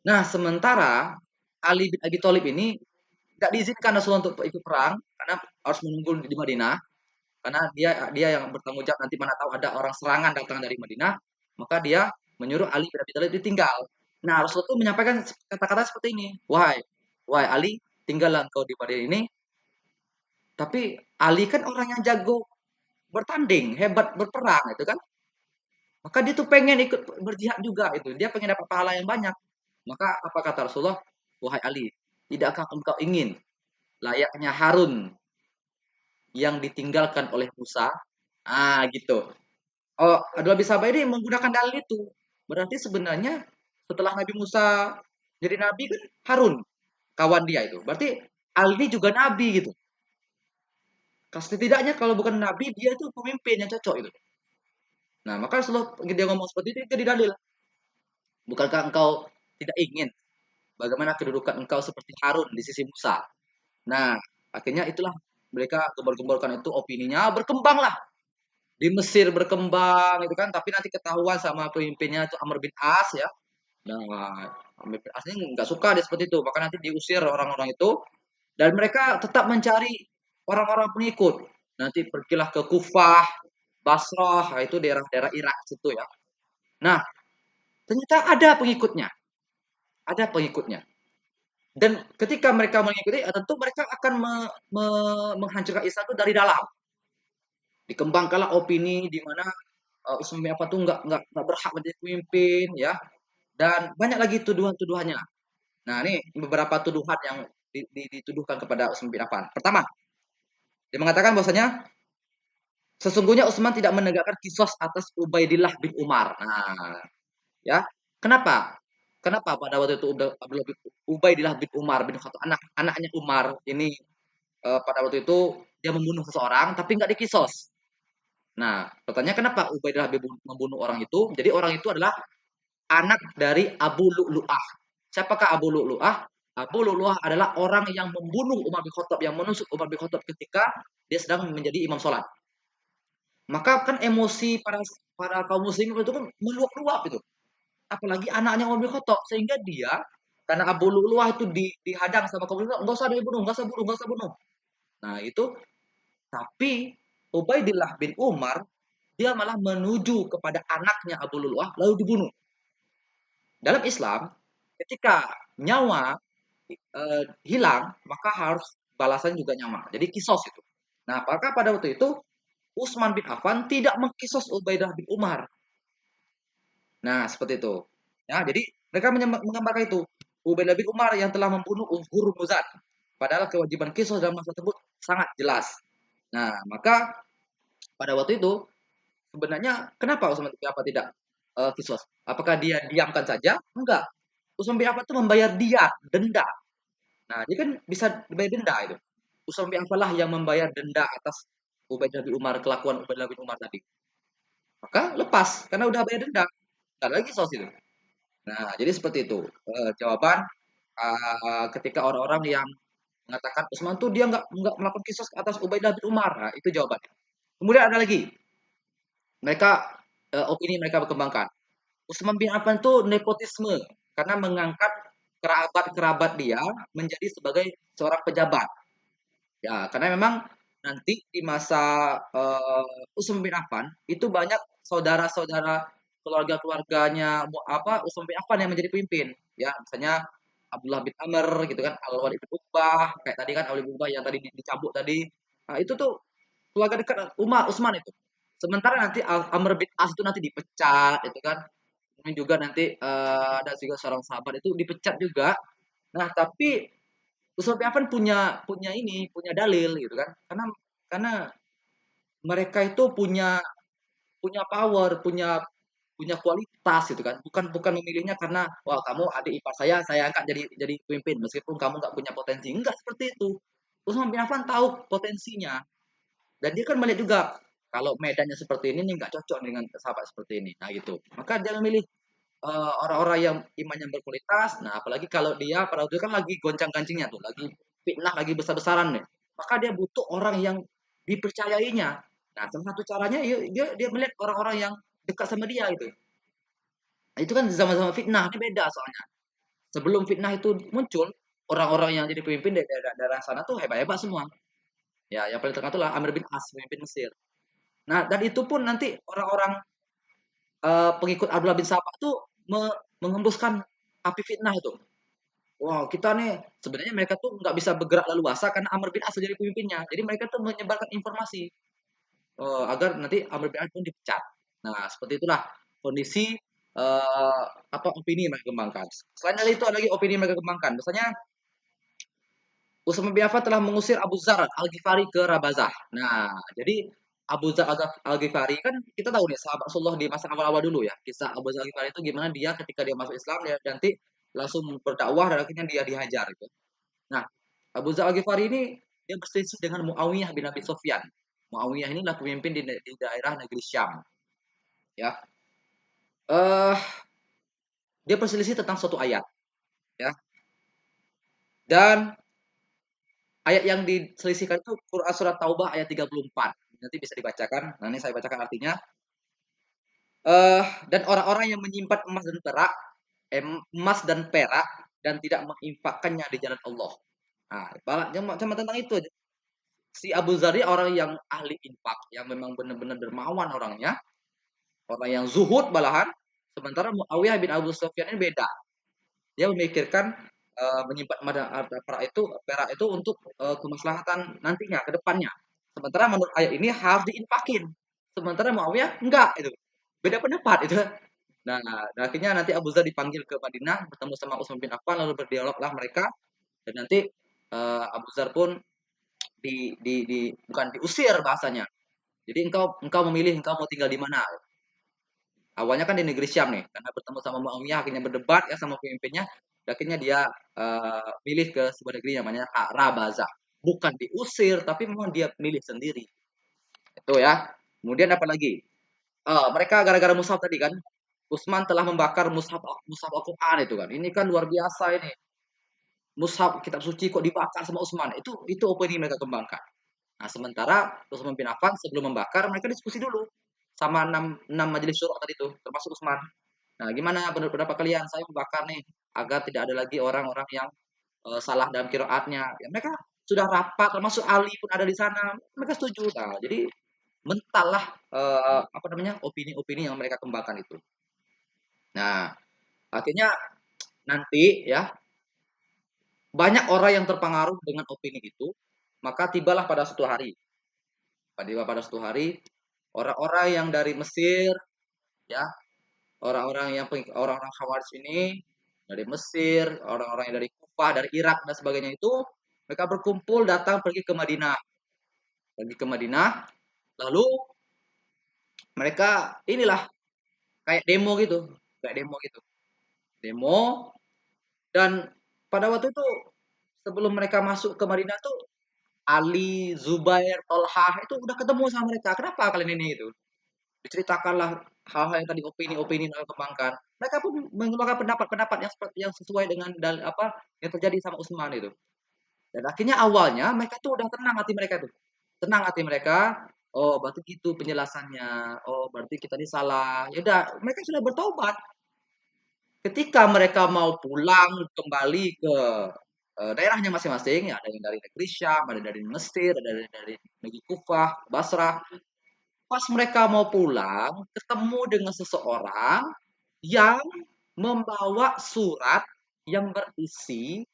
Nah, sementara Ali bin Abi Thalib ini nggak diizinkan Rasulullah untuk ikut perang karena harus menunggu di Madinah karena dia dia yang bertanggung jawab nanti mana tahu ada orang serangan datang dari Madinah, maka dia menyuruh Ali bin Abi Thalib ditinggal. Nah, Rasulullah itu menyampaikan kata-kata seperti ini, wahai wahai Ali, tinggallah engkau di Madinah ini. Tapi Ali kan orang yang jago bertanding, hebat berperang itu kan. Maka dia tuh pengen ikut berjihad juga itu. Dia pengen dapat pahala yang banyak. Maka apa kata Rasulullah? Wahai Ali, tidakkah engkau ingin layaknya Harun yang ditinggalkan oleh Musa? Ah, gitu. Oh, Abdullah bin Sabah ini menggunakan dalil itu. Berarti sebenarnya setelah Nabi Musa jadi nabi kan Harun kawan dia itu. Berarti Ali ini juga nabi gitu. Setidaknya kalau bukan nabi dia itu pemimpin yang cocok itu. Nah, maka Rasulullah dia ngomong seperti itu jadi dalil. Bukankah engkau tidak ingin bagaimana kedudukan engkau seperti Harun di sisi Musa? Nah, akhirnya itulah mereka gembor-gemborkan itu opininya berkembanglah di Mesir berkembang itu kan, tapi nanti ketahuan sama pemimpinnya itu Amr bin As ya. Nah, Amr bin As ini nggak suka dia seperti itu, maka nanti diusir orang-orang itu dan mereka tetap mencari orang-orang pengikut. Nanti pergilah ke Kufah, Basrah, nah, itu daerah-daerah Irak situ ya. Nah, ternyata ada pengikutnya, ada pengikutnya. Dan ketika mereka mengikuti, tentu mereka akan menghancurkan Islam itu dari dalam. Dikembangkanlah opini di mana Usman bin Affan tuh nggak berhak menjadi pemimpin ya, dan banyak lagi tuduhan-tuduhannya. Nah, ini beberapa tuduhan yang dituduhkan kepada Usman bin Affan. Pertama, dia mengatakan bahwasanya sesungguhnya Utsman tidak menegakkan kisos atas Ubaidillah bin Umar. Nah, ya. Kenapa? Kenapa pada waktu itu Ubaidillah bin Umar bin Khattab anaknya Umar ini pada waktu itu dia membunuh seseorang tapi nggak dikisos. Nah, pertanyaan kenapa Ubaidillah bin membunuh orang itu? Jadi orang itu adalah anak dari Abu Lu'lu'ah. Siapakah Abu Lu'lu'ah? Abu Lu'lu'ah adalah orang yang membunuh Umar bin Khattab, yang menusuk Umar bin Khattab ketika dia sedang menjadi imam sholat. Maka kan emosi para para kaum muslimin itu kan meluap-luap itu. Apalagi anaknya Umar bin Khattab sehingga dia karena Abu Lu'lu'ah itu dihadang sama kaum muslimin, enggak usah dibunuh, enggak usah bunuh, enggak usah bunuh. Nah, itu tapi Ubaidillah bin Umar dia malah menuju kepada anaknya Abu Lu'lu'ah lalu dibunuh. Dalam Islam ketika nyawa hilang maka harus balasan juga nyawa. Jadi kisos itu. Nah, apakah pada waktu itu Utsman bin Affan tidak mengkisos Ubaidah bin Umar. Nah, seperti itu. Ya, jadi mereka menggambarkan itu. Ubaidah bin Umar yang telah membunuh Hurmuzan. Padahal kewajiban kisos dalam masalah tersebut sangat jelas. Nah, maka pada waktu itu sebenarnya kenapa Utsman bin Affan tidak kisos? Apakah dia diamkan saja? Enggak. Utsman bin Affan itu membayar dia denda. Nah, dia kan bisa dibayar denda itu. Utsman bin Affan lah yang membayar denda atas Ubaidah bin Umar, kelakuan Ubaidah bin Umar tadi. Maka lepas karena udah bayar denda. Nggak ada lagi sos itu. Nah, jadi seperti itu. Jawaban ketika orang-orang yang mengatakan Utsman tuh dia nggak melakukan kisos atas Ubaidah bin Umar. Nah, itu jawabannya. Kemudian ada lagi. Mereka opini mereka berkembangkan. Utsman bin Affan itu nepotisme karena mengangkat kerabat-kerabat dia menjadi sebagai seorang pejabat. Ya, karena memang nanti di masa Utsman bin Affan itu banyak saudara-saudara keluarga-keluarganya apa Utsman bin Affan yang menjadi pemimpin. Ya, misalnya Abdullah bin Amr gitu kan, Al Walid bin Uqbah, kayak tadi kan Al Walid bin Uqbah yang tadi dicambuk tadi. Nah, itu tuh keluarga dekat Umar Utsman itu. Sementara nanti Amr bin As itu nanti dipecat itu kan. Ini juga nanti ada juga seorang sahabat itu dipecat juga. Nah, tapi Utsman bin Affan punya punya ini, punya dalil gitu kan. Karena mereka itu punya punya power, punya punya kualitas gitu kan. Bukan bukan memilihnya karena wah kamu adik ipar saya angkat jadi pemimpin meskipun kamu nggak punya potensi. Enggak seperti itu. Utsman bin Affan tahu potensinya dan dia kan melihat juga kalau medannya seperti ini nih nggak cocok dengan sahabat seperti ini. Nah gitu. Maka dia memilih orang-orang yang imannya berkualitas. Nah, apalagi kalau dia pada waktu itu kan lagi goncang-gancingnya tuh, lagi fitnah, lagi besar-besaran nih. Maka dia butuh orang yang dipercayainya. Nah, salah satu caranya dia melihat orang-orang yang dekat sama dia itu. Nah, itu kan zaman-zaman fitnah, ini beda soalnya. Sebelum fitnah itu muncul, orang-orang yang jadi pemimpin dari daerah sana tuh hebat-hebat semua. Ya, yang paling terkenal itulah Amr bin As, pemimpin Mesir. Nah, dan itu pun nanti orang-orang pengikut Abdullah bin Sabah tuh mengembuskan api fitnah itu. Wow, kita nih sebenarnya mereka tuh nggak bisa bergerak leluasa karena Amr bin As jadi pemimpinnya. Jadi mereka tuh menyebarkan informasi. agar nanti Amr bin As pun dipecat. Nah, seperti itulah kondisi eh, opini yang mereka kembangkan. Selain dari itu ada lagi opini yang mereka kembangkan. Misalnya Utsman bin Affan telah mengusir Abu Dzar Al-Ghifari ke Rabazah. Nah, jadi Abu Dzar Al-Ghifari kan kita tahu nih sahabat Rasulullah di masa awal-awal dulu ya. Kisah Abu Dzar Al-Ghifari itu gimana dia ketika dia masuk Islam dia nanti langsung berdakwah dan akhirnya dia dihajar gitu. Nah, Abu Dzar Al-Ghifari ini dia berselisih dengan Muawiyah bin Abi Sufyan. Muawiyah ini adalah pemimpin di daerah negeri Syam, ya. Eh dia berselisih tentang suatu ayat, ya. Dan ayat yang diselisihkan itu Quran surat Taubah ayat 34. Nanti bisa dibacakan. Nah, ini saya bacakan artinya. Eh dan orang-orang yang menyimpan emas dan perak dan tidak menginfakkannya di jalan Allah. Nah, cuma tentang itu aja. Si Abu Zari orang yang ahli infak, yang memang benar-benar dermawan orangnya, orang yang zuhud malahan. Sementara Muawiyah bin Abu Sufyan ini beda. Dia memikirkan menyimpan perak itu untuk kemaslahatan nantinya ke depannya. Sementara menurut ayat ini harus diinfakin. Sementara Muawiyah enggak itu. Beda pendapat itu. Nah, akhirnya nanti Abu Zar dipanggil ke Madinah bertemu sama Utsman bin Affan lalu berdialoglah mereka dan nanti Abu Zar pun bukan diusir bahasanya. Jadi engkau memilih engkau mau tinggal di mana. Awalnya kan di negeri Syam nih, karena bertemu sama Muawiyah akhirnya berdebat ya sama pemimpinnya, akhirnya dia milih ke sebuah negeri namanya Rabazah. Bukan diusir, tapi memang dia milih sendiri. Itu ya. Kemudian apa lagi? Mereka gara-gara mushaf tadi kan, Utsman telah membakar mushaf mushaf Al-Quran itu kan. Ini kan luar biasa ini. Mushaf kitab suci kok dibakar sama Utsman. Itu opini mereka kembangkan. Nah, sementara Utsman bin Affan sebelum membakar mereka diskusi dulu sama enam majelis syuro tadi itu, termasuk Utsman. Nah, gimana menurut pendapat kalian? Saya membakar nih agar tidak ada lagi orang-orang yang salah dalam kiroatnya. Ya, mereka sudah rapat, termasuk Ali pun ada di sana. Mereka setuju. Nah, jadi mental lah opini-opini yang mereka kembangkan itu. Nah, akhirnya nanti ya banyak orang yang terpengaruh dengan opini itu, maka tibalah pada suatu hari. Tiba pada suatu hari orang-orang yang dari Mesir ya orang-orang Khawarij ini dari Mesir, orang-orang yang dari Kufah, dari Irak dan sebagainya itu mereka berkumpul datang pergi ke Madinah, lalu mereka inilah kayak demo gitu, kayak demo gitu, demo dan pada waktu itu sebelum mereka masuk ke Madinah tuh Ali, Zubair, Tolhah itu udah ketemu sama mereka. Kenapa kalian ini itu? Diceritakanlah hal-hal yang tadi opini-opini yang mereka kembangkan. Mereka pun mengeluarkan pendapat-pendapat yang sesuai dengan yang terjadi sama Utsman itu. Dan akhirnya awalnya mereka tuh udah tenang hati mereka tuh. Tenang hati mereka. Oh, berarti gitu penjelasannya. Oh, berarti kita ini salah. Ya udah, mereka sudah bertobat. Ketika mereka mau pulang kembali ke daerahnya masing-masing, ya ada yang dari negeri Syam, ada dari Mesir, ada dari negeri Kufah, Basrah. Pas mereka mau pulang, ketemu dengan seseorang yang membawa surat yang berisi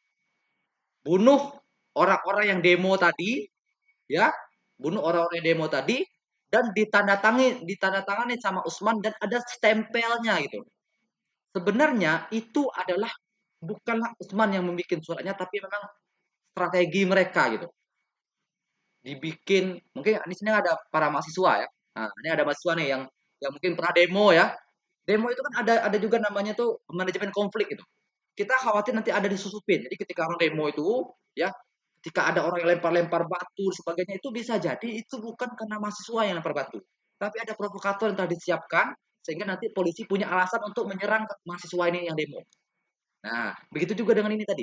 bunuh orang-orang yang demo tadi, ya, bunuh orang-orang yang demo tadi, dan ditandatangani sama Utsman dan ada stempelnya gitu. Sebenarnya itu adalah bukanlah Utsman yang membuat suratnya, tapi memang strategi mereka gitu. Dibikin mungkin di sini ada para mahasiswa ya. Nah, ini ada mahasiswa nih yang mungkin pernah demo ya. Demo itu kan ada juga namanya tuh manajemen konflik gitu. Kita khawatir nanti ada disusupin. Jadi ketika orang demo itu ya, ketika ada orang yang lempar-lempar batu dan sebagainya itu bisa jadi itu bukan karena mahasiswa yang lempar batu. Tapi ada provokator yang telah disiapkan sehingga nanti polisi punya alasan untuk menyerang mahasiswa ini yang demo. Nah, begitu juga dengan ini tadi,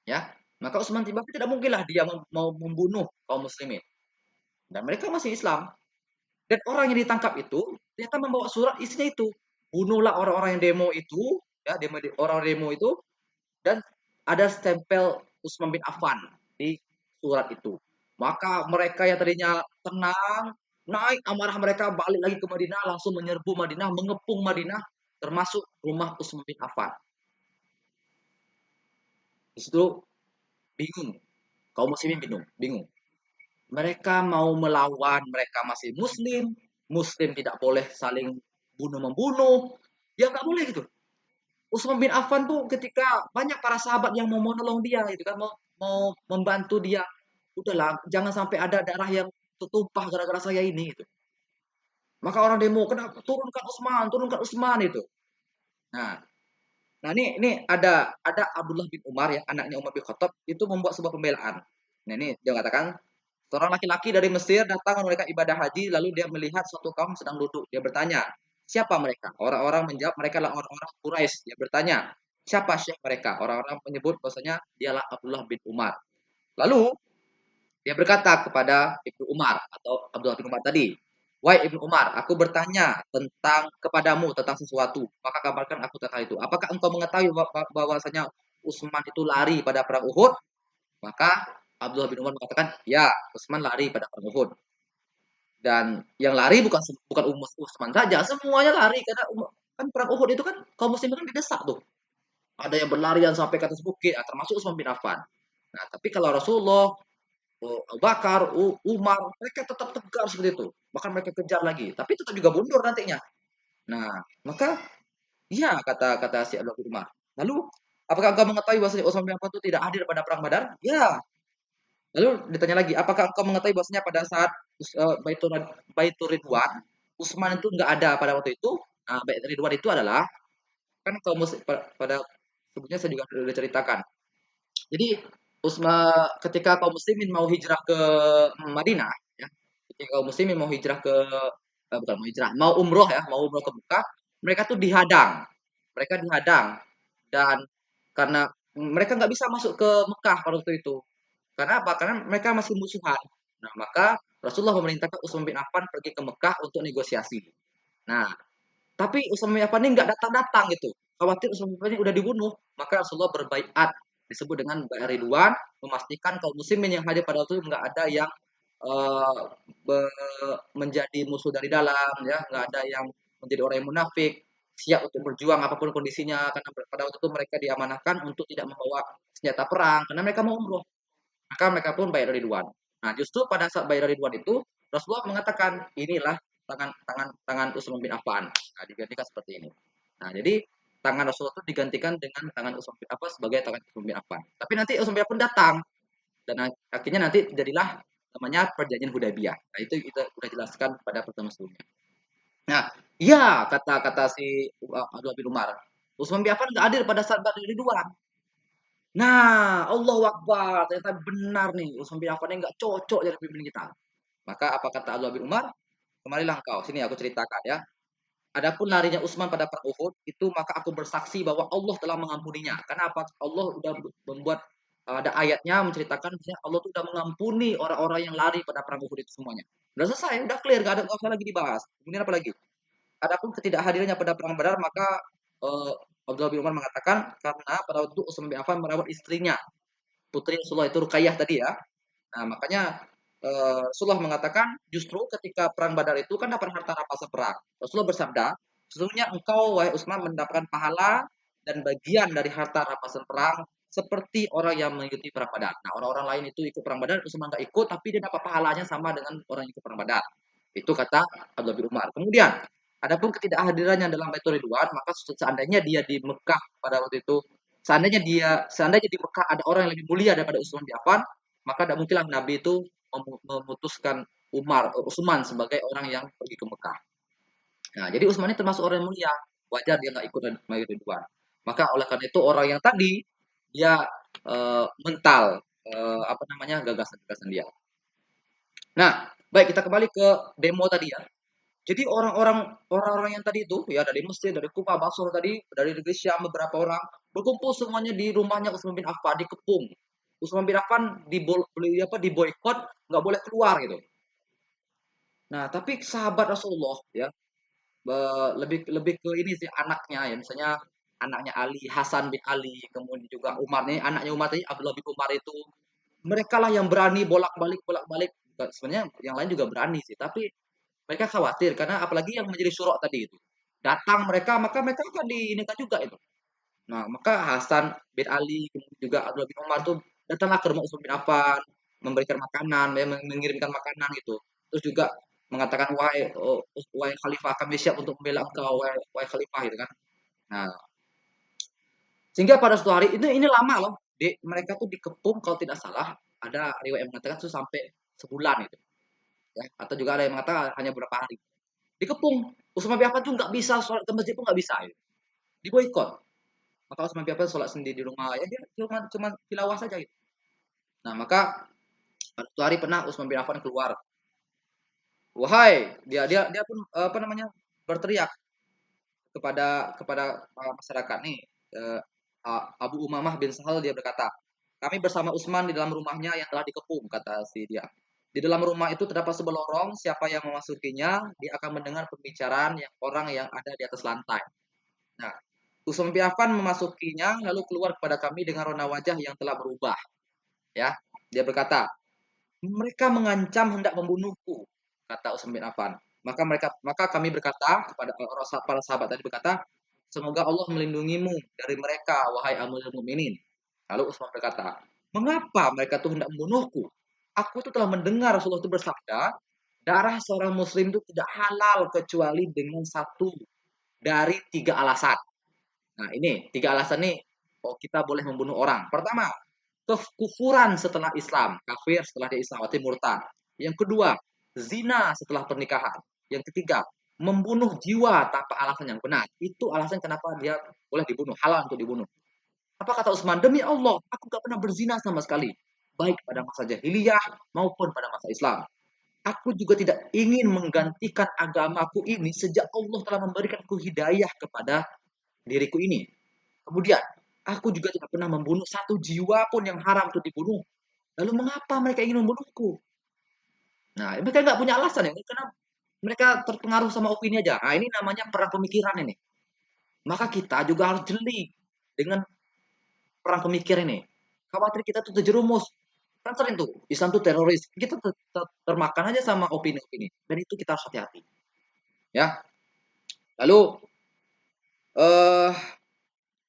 ya. Maka Utsman bin Affan tidak mungkinlah dia mau membunuh kaum muslimin. Dan mereka masih Islam. Dan orang yang ditangkap itu ternyata membawa surat isinya itu. Bunuhlah orang-orang yang demo itu, ya, orang demo itu dan ada stempel Utsman bin Affan di surat itu. Maka mereka yang tadinya tenang, naik amarah mereka balik lagi ke Madinah, langsung menyerbu Madinah, mengepung Madinah, termasuk rumah Utsman bin Affan. Di situ bingung, kaum muslimin bingung, bingung. Mereka mau melawan, mereka masih muslim, muslim tidak boleh saling bunuh-membunuh, ya nggak boleh gitu. Utsman bin Affan tuh ketika banyak para sahabat yang mau menolong dia gitu kan, mau mau membantu dia. Udahlah, jangan sampai ada darah yang tertumpah gara-gara saya ini gitu. Maka orang demo, kenapa turunkan Utsman itu. Nah, nah ini ada Abdullah bin Umar ya, anaknya Umar bin Khattab itu membuat sebuah pembelaan. Nah ini dia katakan seorang laki-laki dari Mesir datang menunaikan ibadah haji lalu dia melihat suatu kaum sedang duduk. Dia bertanya, siapa mereka? Orang-orang menjawab mereka adalah orang-orang Quraisy. Dia bertanya, siapa syekh mereka? Orang-orang menyebut bahwasanya dialah Abdullah bin Umar. Lalu dia berkata kepada Ibnu Umar atau Abdullah bin Umar tadi, "Wahai Ibnu Umar, aku bertanya tentang kepadamu tentang sesuatu, maka kabarkan aku tentang itu. Apakah engkau mengetahui bahwasanya Utsman itu lari pada perang Uhud?" Maka Abdullah bin Umar mengatakan, "Ya, Utsman lari pada perang Uhud." Dan yang lari bukan Utsman saja, semuanya lari karena kan perang Uhud itu kan kaum muslimin kan didesak tuh. Ada yang berlarian sampai ke atas bukit, termasuk Utsman bin Affan. Nah, tapi kalau Rasulullah, Abu Bakar, Umar, mereka tetap tegar seperti itu. Bahkan mereka kejar lagi, tapi tetap juga mundur nantinya. Nah, maka iya kata kata si Abdullah bin Umar. Lalu, apakah engkau mengetahui bahwa Utsman bin Affan itu tidak hadir pada perang Badar? Ya. Lalu ditanya lagi, apakah engkau mengetahui bahwasanya pada saat Baitur Ridwan, Utsman itu enggak ada pada waktu itu? Nah, Baitur Ridwan itu adalah kan kaum pada sebelumnya saya juga sudah ceritakan. Jadi ketika kaum muslimin mau hijrah ke Madinah, ya, ketika kaum muslimin mau hijrah ke bukan mau hijrah, mau umroh ya, mau umroh ke Mekah, mereka tuh dihadang, mereka dihadang dan karena mereka nggak bisa masuk ke Mekah pada waktu itu. Karena apa? Karena mereka masih musuhan. Nah, maka Rasulullah memerintahkan Utsman bin Affan pergi ke Mekah untuk negosiasi. Nah, tapi Utsman bin Affan ini nggak datang-datang gitu. Khawatir Utsman bin Affan ini udah dibunuh. Maka Rasulullah berbaiat disebut dengan baiat Ridwan, memastikan kaum muslimin yang hadir pada waktu itu nggak ada yang eh, menjadi musuh dari dalam, ya, nggak ada yang menjadi orang yang munafik, siap untuk berjuang apapun kondisinya. Karena pada waktu itu mereka diamanahkan untuk tidak membawa senjata perang karena mereka mau umroh. Maka mereka pun bayar Ridwan. Nah, justru pada saat bayar Ridwan itu Rasulullah mengatakan, inilah tangan tangan tangan Utsman bin Affan. Nah, digantikan seperti ini. Nah, jadi tangan Rasulullah itu digantikan dengan tangan Utsman bin Affan sebagai tangan Utsman bin Affan. Tapi nanti Utsman bin Affan datang dan akhirnya nanti jadilah namanya perjanjian Hudaybiyah. Nah, itu kita sudah jelaskan pada pertemuan sebelumnya. Nah, iya kata-kata si Abdullah bin Umar. Utsman bin Affan nggak hadir pada saat Badar Ridwan. Nah, Allahu Akbar, ternyata benar nih, Utsman bin Affan ini nggak cocok jadi pemimpin kita. Maka apa kata Abdullah bin Umar? Kemarilah engkau, sini aku ceritakan ya. Adapun larinya Utsman pada perang Uhud, itu maka aku bersaksi bahwa Allah telah mengampuninya. Karena apa? Allah sudah membuat ada ayatnya menceritakan bahwa Allah itu sudah mengampuni orang-orang yang lari pada perang Uhud itu semuanya. Udah selesai, udah clear, nggak usah lagi dibahas. Kemudian apa lagi? Adapun ketidakhadirannya pada perang Badar, maka eh, Abdullah bin Umar mengatakan karena pada waktu itu Utsman bin Affan merawat istrinya putri Rasulullah itu Ruqayyah tadi ya. Nah, makanya Rasulullah mengatakan justru ketika perang Badar itu kan dapat harta rampasan perang. Rasulullah bersabda, sesungguhnya engkau wahai Utsman mendapatkan pahala dan bagian dari harta rampasan perang seperti orang yang mengikuti perang Badar. Nah, orang-orang lain itu ikut perang Badar, Utsman nggak ikut, tapi dia dapat pahalanya sama dengan orang yang ikut perang Badar. Itu kata Abdullah bin Umar. Kemudian, adapun ketidakhadirannya dalam Baitul Ridwan, maka seandainya dia di Mekah pada waktu itu, seandainya di Mekah ada orang yang lebih mulia daripada Utsman bin Affan, maka tidak mungkinlah Nabi itu memutuskan Utsman sebagai orang yang pergi ke Mekah. Nah, jadi Utsman ini termasuk orang yang mulia. Wajar dia nggak ikut Baitul Ridwan. Maka oleh karena itu orang yang tadi dia mental apa namanya gagasan-gagasan dia. Nah, baik kita kembali ke demo tadi ya. Jadi orang-orang yang tadi itu ya dari Mesir, dari Kufa, Basra tadi, dari negeri Syam beberapa orang berkumpul semuanya di rumahnya Utsman bin Affan dikepung. Utsman bin Affan diboykot, nggak boleh keluar gitu. Nah, tapi sahabat Rasulullah ya lebih lebih ke ini sih anaknya ya, misalnya anaknya Ali, Hasan bin Ali, kemudian juga Umar nih, anaknya Umar tadi Abdullah bin Umar itu mereka lah yang berani bolak-balik. Sebenarnya yang lain juga berani sih, tapi mereka khawatir karena apalagi yang menjadi syurok tadi itu. Datang mereka, maka mereka akan diinikan juga itu. Nah, maka Hasan bin Ali, kemudian juga Abdullah bin Umar tuh datanglah ke rumah Utsman bin Affan. memberikan makanan, ya, mengirimkan makanan gitu. Terus juga mengatakan wahai wahai khalifah kami siap untuk membela engkau wahai khalifah gitu kan. Nah, sehingga pada suatu hari ini lama loh. Mereka tuh dikepung kalau tidak salah ada riwayat yang mengatakan itu sampai sebulan itu ya atau juga ada yang mengatakan hanya beberapa hari. Dikepung. Utsman bin Affan tuh nggak bisa sholat ke masjid pun nggak bisa. Gitu. Diboikot. Maka Utsman bin Affan sholat sendiri di rumah ya dia cuma tilawah saja gitu. Nah, maka pada suatu hari pernah Utsman bin Affan keluar. Wahai, dia pun apa namanya? Berteriak kepada masyarakat nih Abu Umamah bin Sahal dia berkata, kami bersama Utsman di dalam rumahnya yang telah dikepung kata si dia. Di dalam rumah itu terdapat sebuah lorong, siapa yang memasukinya, dia akan mendengar pembicaraan yang orang yang ada di atas lantai. Nah, Utsman bin Affan memasukinya lalu keluar kepada kami dengan rona wajah yang telah berubah. Ya, dia berkata, mereka mengancam hendak membunuhku, kata Utsman bin Affan. Maka kami berkata kepada para sahabat tadi berkata, semoga Allah melindungimu dari mereka, wahai Amirul Mukminin. Lalu Utsman berkata, mengapa mereka tuh hendak membunuhku? Aku itu telah mendengar Rasulullah itu bersabda, darah seorang Muslim itu tidak halal kecuali dengan satu dari tiga alasan. Nah ini tiga alasan nih, oh kita boleh membunuh orang. Pertama, kekufuran setelah Islam, kafir setelah dia Islam, artinya murtad. Yang kedua, zina setelah pernikahan. Yang ketiga, membunuh jiwa tanpa alasan yang benar. Itu alasan kenapa dia boleh dibunuh, halal untuk dibunuh. Apa kata Utsman? Demi Allah, aku gak pernah berzina sama sekali. Baik pada masa jahiliyah maupun pada masa Islam. Aku juga tidak ingin menggantikan agamaku ini sejak Allah telah memberikanku hidayah kepada diriku ini. Kemudian, aku juga tidak pernah membunuh satu jiwa pun yang haram untuk dibunuh. Lalu mengapa mereka ingin membunuhku? Nah, mereka nggak punya alasan ya, karena mereka terpengaruh sama opini aja. Nah, ini namanya perang pemikiran ini. Maka kita juga harus jeli dengan perang pemikiran ini. Khawatir kita tuh terjerumus. Kan sering tuh, Islam tuh teroris. Kita termakan aja sama opini-opini. Dan itu kita harus hati-hati. Ya. Lalu, eh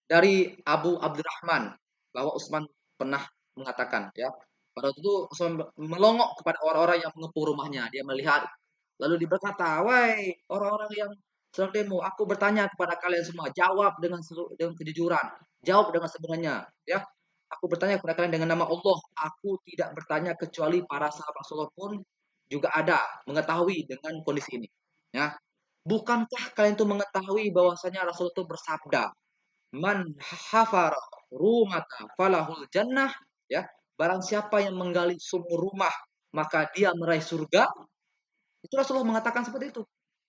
dari Abu Abdurrahman bahwa Utsman pernah mengatakan ya pada waktu itu Utsman melongok kepada orang-orang yang mengepung rumahnya. Dia melihat lalu dia berkata, "Wahai orang-orang yang sedang demo, aku bertanya kepada kalian semua, jawab dengan kejujuran, jawab dengan sebenarnya, ya. Aku bertanya kepada kalian dengan nama Allah. Aku tidak bertanya kecuali para sahabat Rasulullah pun juga ada mengetahui dengan kondisi ini. Ya, bukankah kalian itu mengetahui bahwasanya Rasul itu bersabda, Man hafara rumata falahul jannah ya barang siapa yang menggali sumur rumah maka dia meraih surga itu Rasulullah mengatakan seperti itu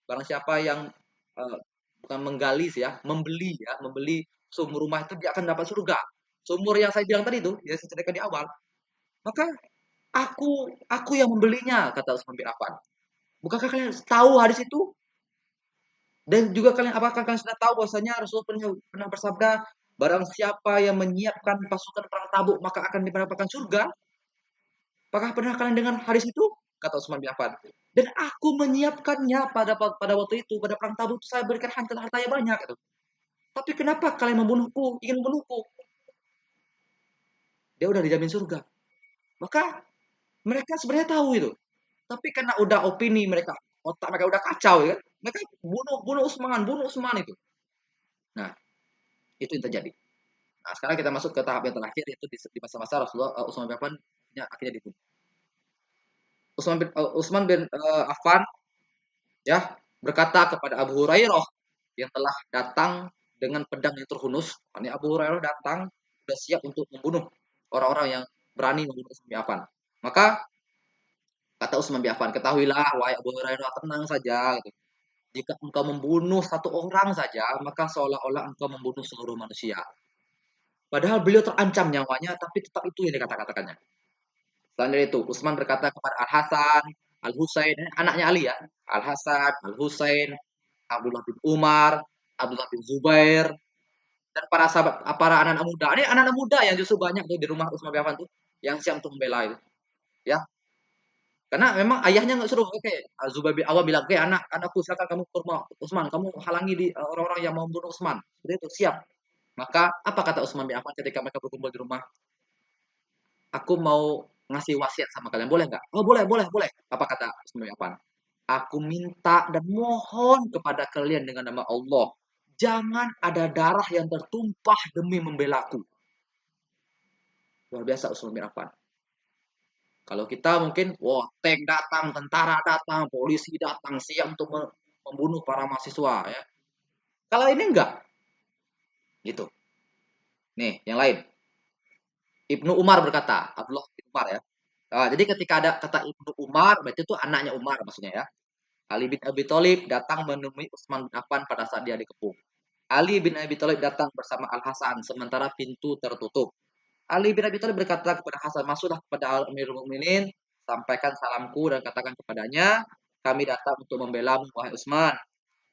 barang siapa yang uh, bukan menggali sih ya membeli sumur rumah itu dia akan dapat surga sumur yang saya bilang tadi itu yang saya ceritakan di awal maka aku yang membelinya kata Utsman bin Affan bukankah kalian tahu hadis itu dan juga apakah kalian sudah tahu bahwasanya Rasulullah pernah bersabda, barang siapa yang menyiapkan pasukan perang tabuk maka akan mendapatkan surga? Apakah pernah kalian dengar hadis itu? Kata Utsman bin Affan. Dan aku menyiapkannya pada waktu itu, pada perang tabuk itu saya berikan harta yang banyak. Gitu. Tapi kenapa kalian membunuhku, ingin membunuhku? Dia udah dijamin surga. Maka mereka sebenarnya tahu itu. Tapi karena udah opini mereka, otak mereka udah kacau ya. Mereka bunuh Utsman itu. Nah, itu yang terjadi. Nah, sekarang kita masuk ke tahap yang terakhir yaitu di masa-masa Rasulullah Utsman bin Affan akhirnya dibunuh. Utsman bin Affan ya berkata kepada Abu Hurairah yang telah datang dengan pedang yang terhunus. Ini Abu Hurairah datang sudah siap untuk membunuh orang-orang yang berani membunuh Utsman bin Affan. Maka kata Utsman bin Affan, ketahuilah wahai Abu Hurairah tenang saja. Gitu. Jika engkau membunuh satu orang saja, maka seolah-olah engkau membunuh seluruh manusia. Padahal beliau terancam nyawanya, tapi tetap itu yang dikata-katakannya. Selain dari itu, Utsman berkata kepada Al-Hasan, Al-Husain, anaknya Ali ya, Al-Hasan, Al-Husain, Abdullah bin Umar, Abdullah bin Zubair, dan para sahabat, para anak-anak muda. Ini anak-anak muda yang justru banyak tuh di rumah Utsman bin Affan tuh, yang siap untuk membela itu. Ya, karena memang ayahnya nggak suruh, oke, Zubair bin Awam bilang, oke anakku silakan kamu ke rumah Utsman, kamu halangi di orang-orang yang mau membunuh Utsman. Seperti itu, siap. Maka apa kata Utsman bin Affan ketika mereka berkumpul di rumah? Aku mau ngasih wasiat sama kalian, boleh nggak? Oh boleh, boleh, boleh. Apa kata Utsman bin Affan? Aku minta dan mohon kepada kalian dengan nama Allah, jangan ada darah yang tertumpah demi membelaku. Luar biasa Utsman bin Affan. Kalau kita mungkin, wah, tank datang, tentara datang, polisi datang, siap untuk membunuh para mahasiswa, ya. Kalau ini enggak, gitu. Nih, yang lain. Ibnu Umar berkata, Abdullah bin Umar ya. Jadi ketika ada kata Ibnu Umar, berarti itu anaknya Umar maksudnya ya. Ali bin Abi Thalib datang menemui Utsman bin Affan pada saat dia dikepung. Ali bin Abi Thalib datang bersama Al Hasan sementara pintu tertutup. Ali bin Abi Thalib berkata kepada Hasan, masuklah kepada Amirul Mukminin, sampaikan salamku dan katakan kepadanya, kami datang untuk membelamu wahai Utsman.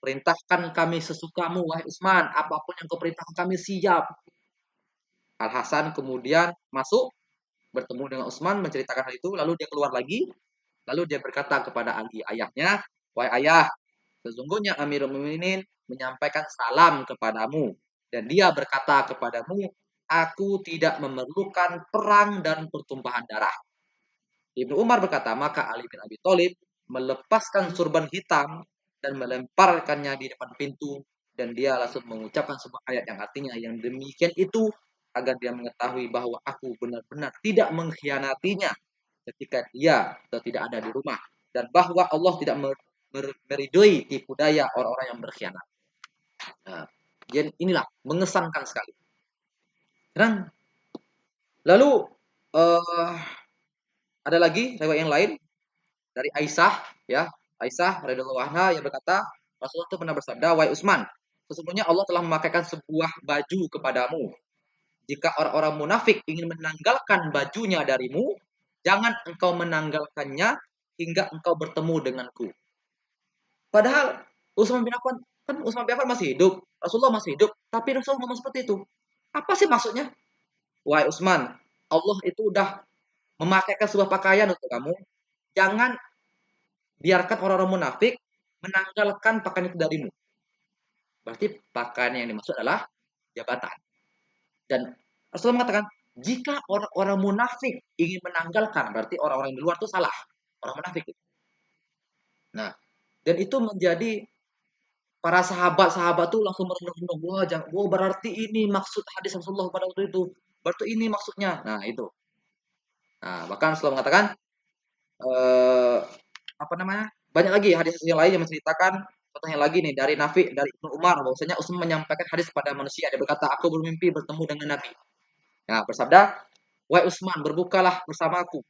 Perintahkan kami sesukamu wahai Utsman, apapun yang kau perintahkan kami siap. Al Hasan kemudian masuk bertemu dengan Utsman menceritakan hal itu, lalu dia keluar lagi, lalu dia berkata kepada Ali ayahnya, wahai ayah, sesungguhnya Amirul Mukminin menyampaikan salam kepadamu dan dia berkata kepadamu, aku tidak memerlukan perang dan pertumpahan darah. Ibnu Umar berkata, maka Ali bin Abi Thalib melepaskan surban hitam dan melemparkannya di depan pintu dan dia langsung mengucapkan sebuah ayat yang artinya yang demikian itu agar dia mengetahui bahwa aku benar-benar tidak mengkhianatinya ketika dia atau tidak ada di rumah dan bahwa Allah tidak meridoi tipu daya orang-orang yang berkhianat. Nah, inilah mengesankan sekali. Dan lalu uh, ada lagi riwayat yang lain dari Aisyah ya. Aisyah radhiyallahu anha yang berkata, Rasulullah itu pernah bersabda, "Wahai Utsman, sesungguhnya Allah telah memakaikan sebuah baju kepadamu. Jika orang-orang munafik ingin menanggalkan bajunya darimu, jangan engkau menanggalkannya hingga engkau bertemu denganku." Padahal Utsman bin Affan kan Utsman bin Affan masih hidup, Rasulullah masih hidup, tapi Rasulullah ngomong seperti itu. Apa sih maksudnya? Wahai Utsman, Allah itu udah memakaikan sebuah pakaian untuk kamu. Jangan biarkan orang-orang munafik menanggalkan pakaian itu darimu. Berarti pakaian yang dimaksud adalah jabatan. Dan Rasulullah mengatakan, jika orang-orang munafik ingin menanggalkan, berarti orang-orang di luar itu salah. Orang munafik. Nah, dan itu menjadi para sahabat-sahabat tuh langsung merenung-renung. Wah, berarti ini maksud hadis Rasulullah pada waktu itu. Berarti ini maksudnya. Nah, itu. Nah, bahkan Rasulullah mengatakan, eh, apa namanya? Banyak lagi hadis yang lain yang menceritakan contohnya lagi nih dari Nafi dari Ibnu Umar bahwasanya Utsman menyampaikan hadis pada manusia. Dia berkata, aku bermimpi bertemu dengan Nabi. Nah, bersabda, wahai Utsman, berbukalah bersamaku.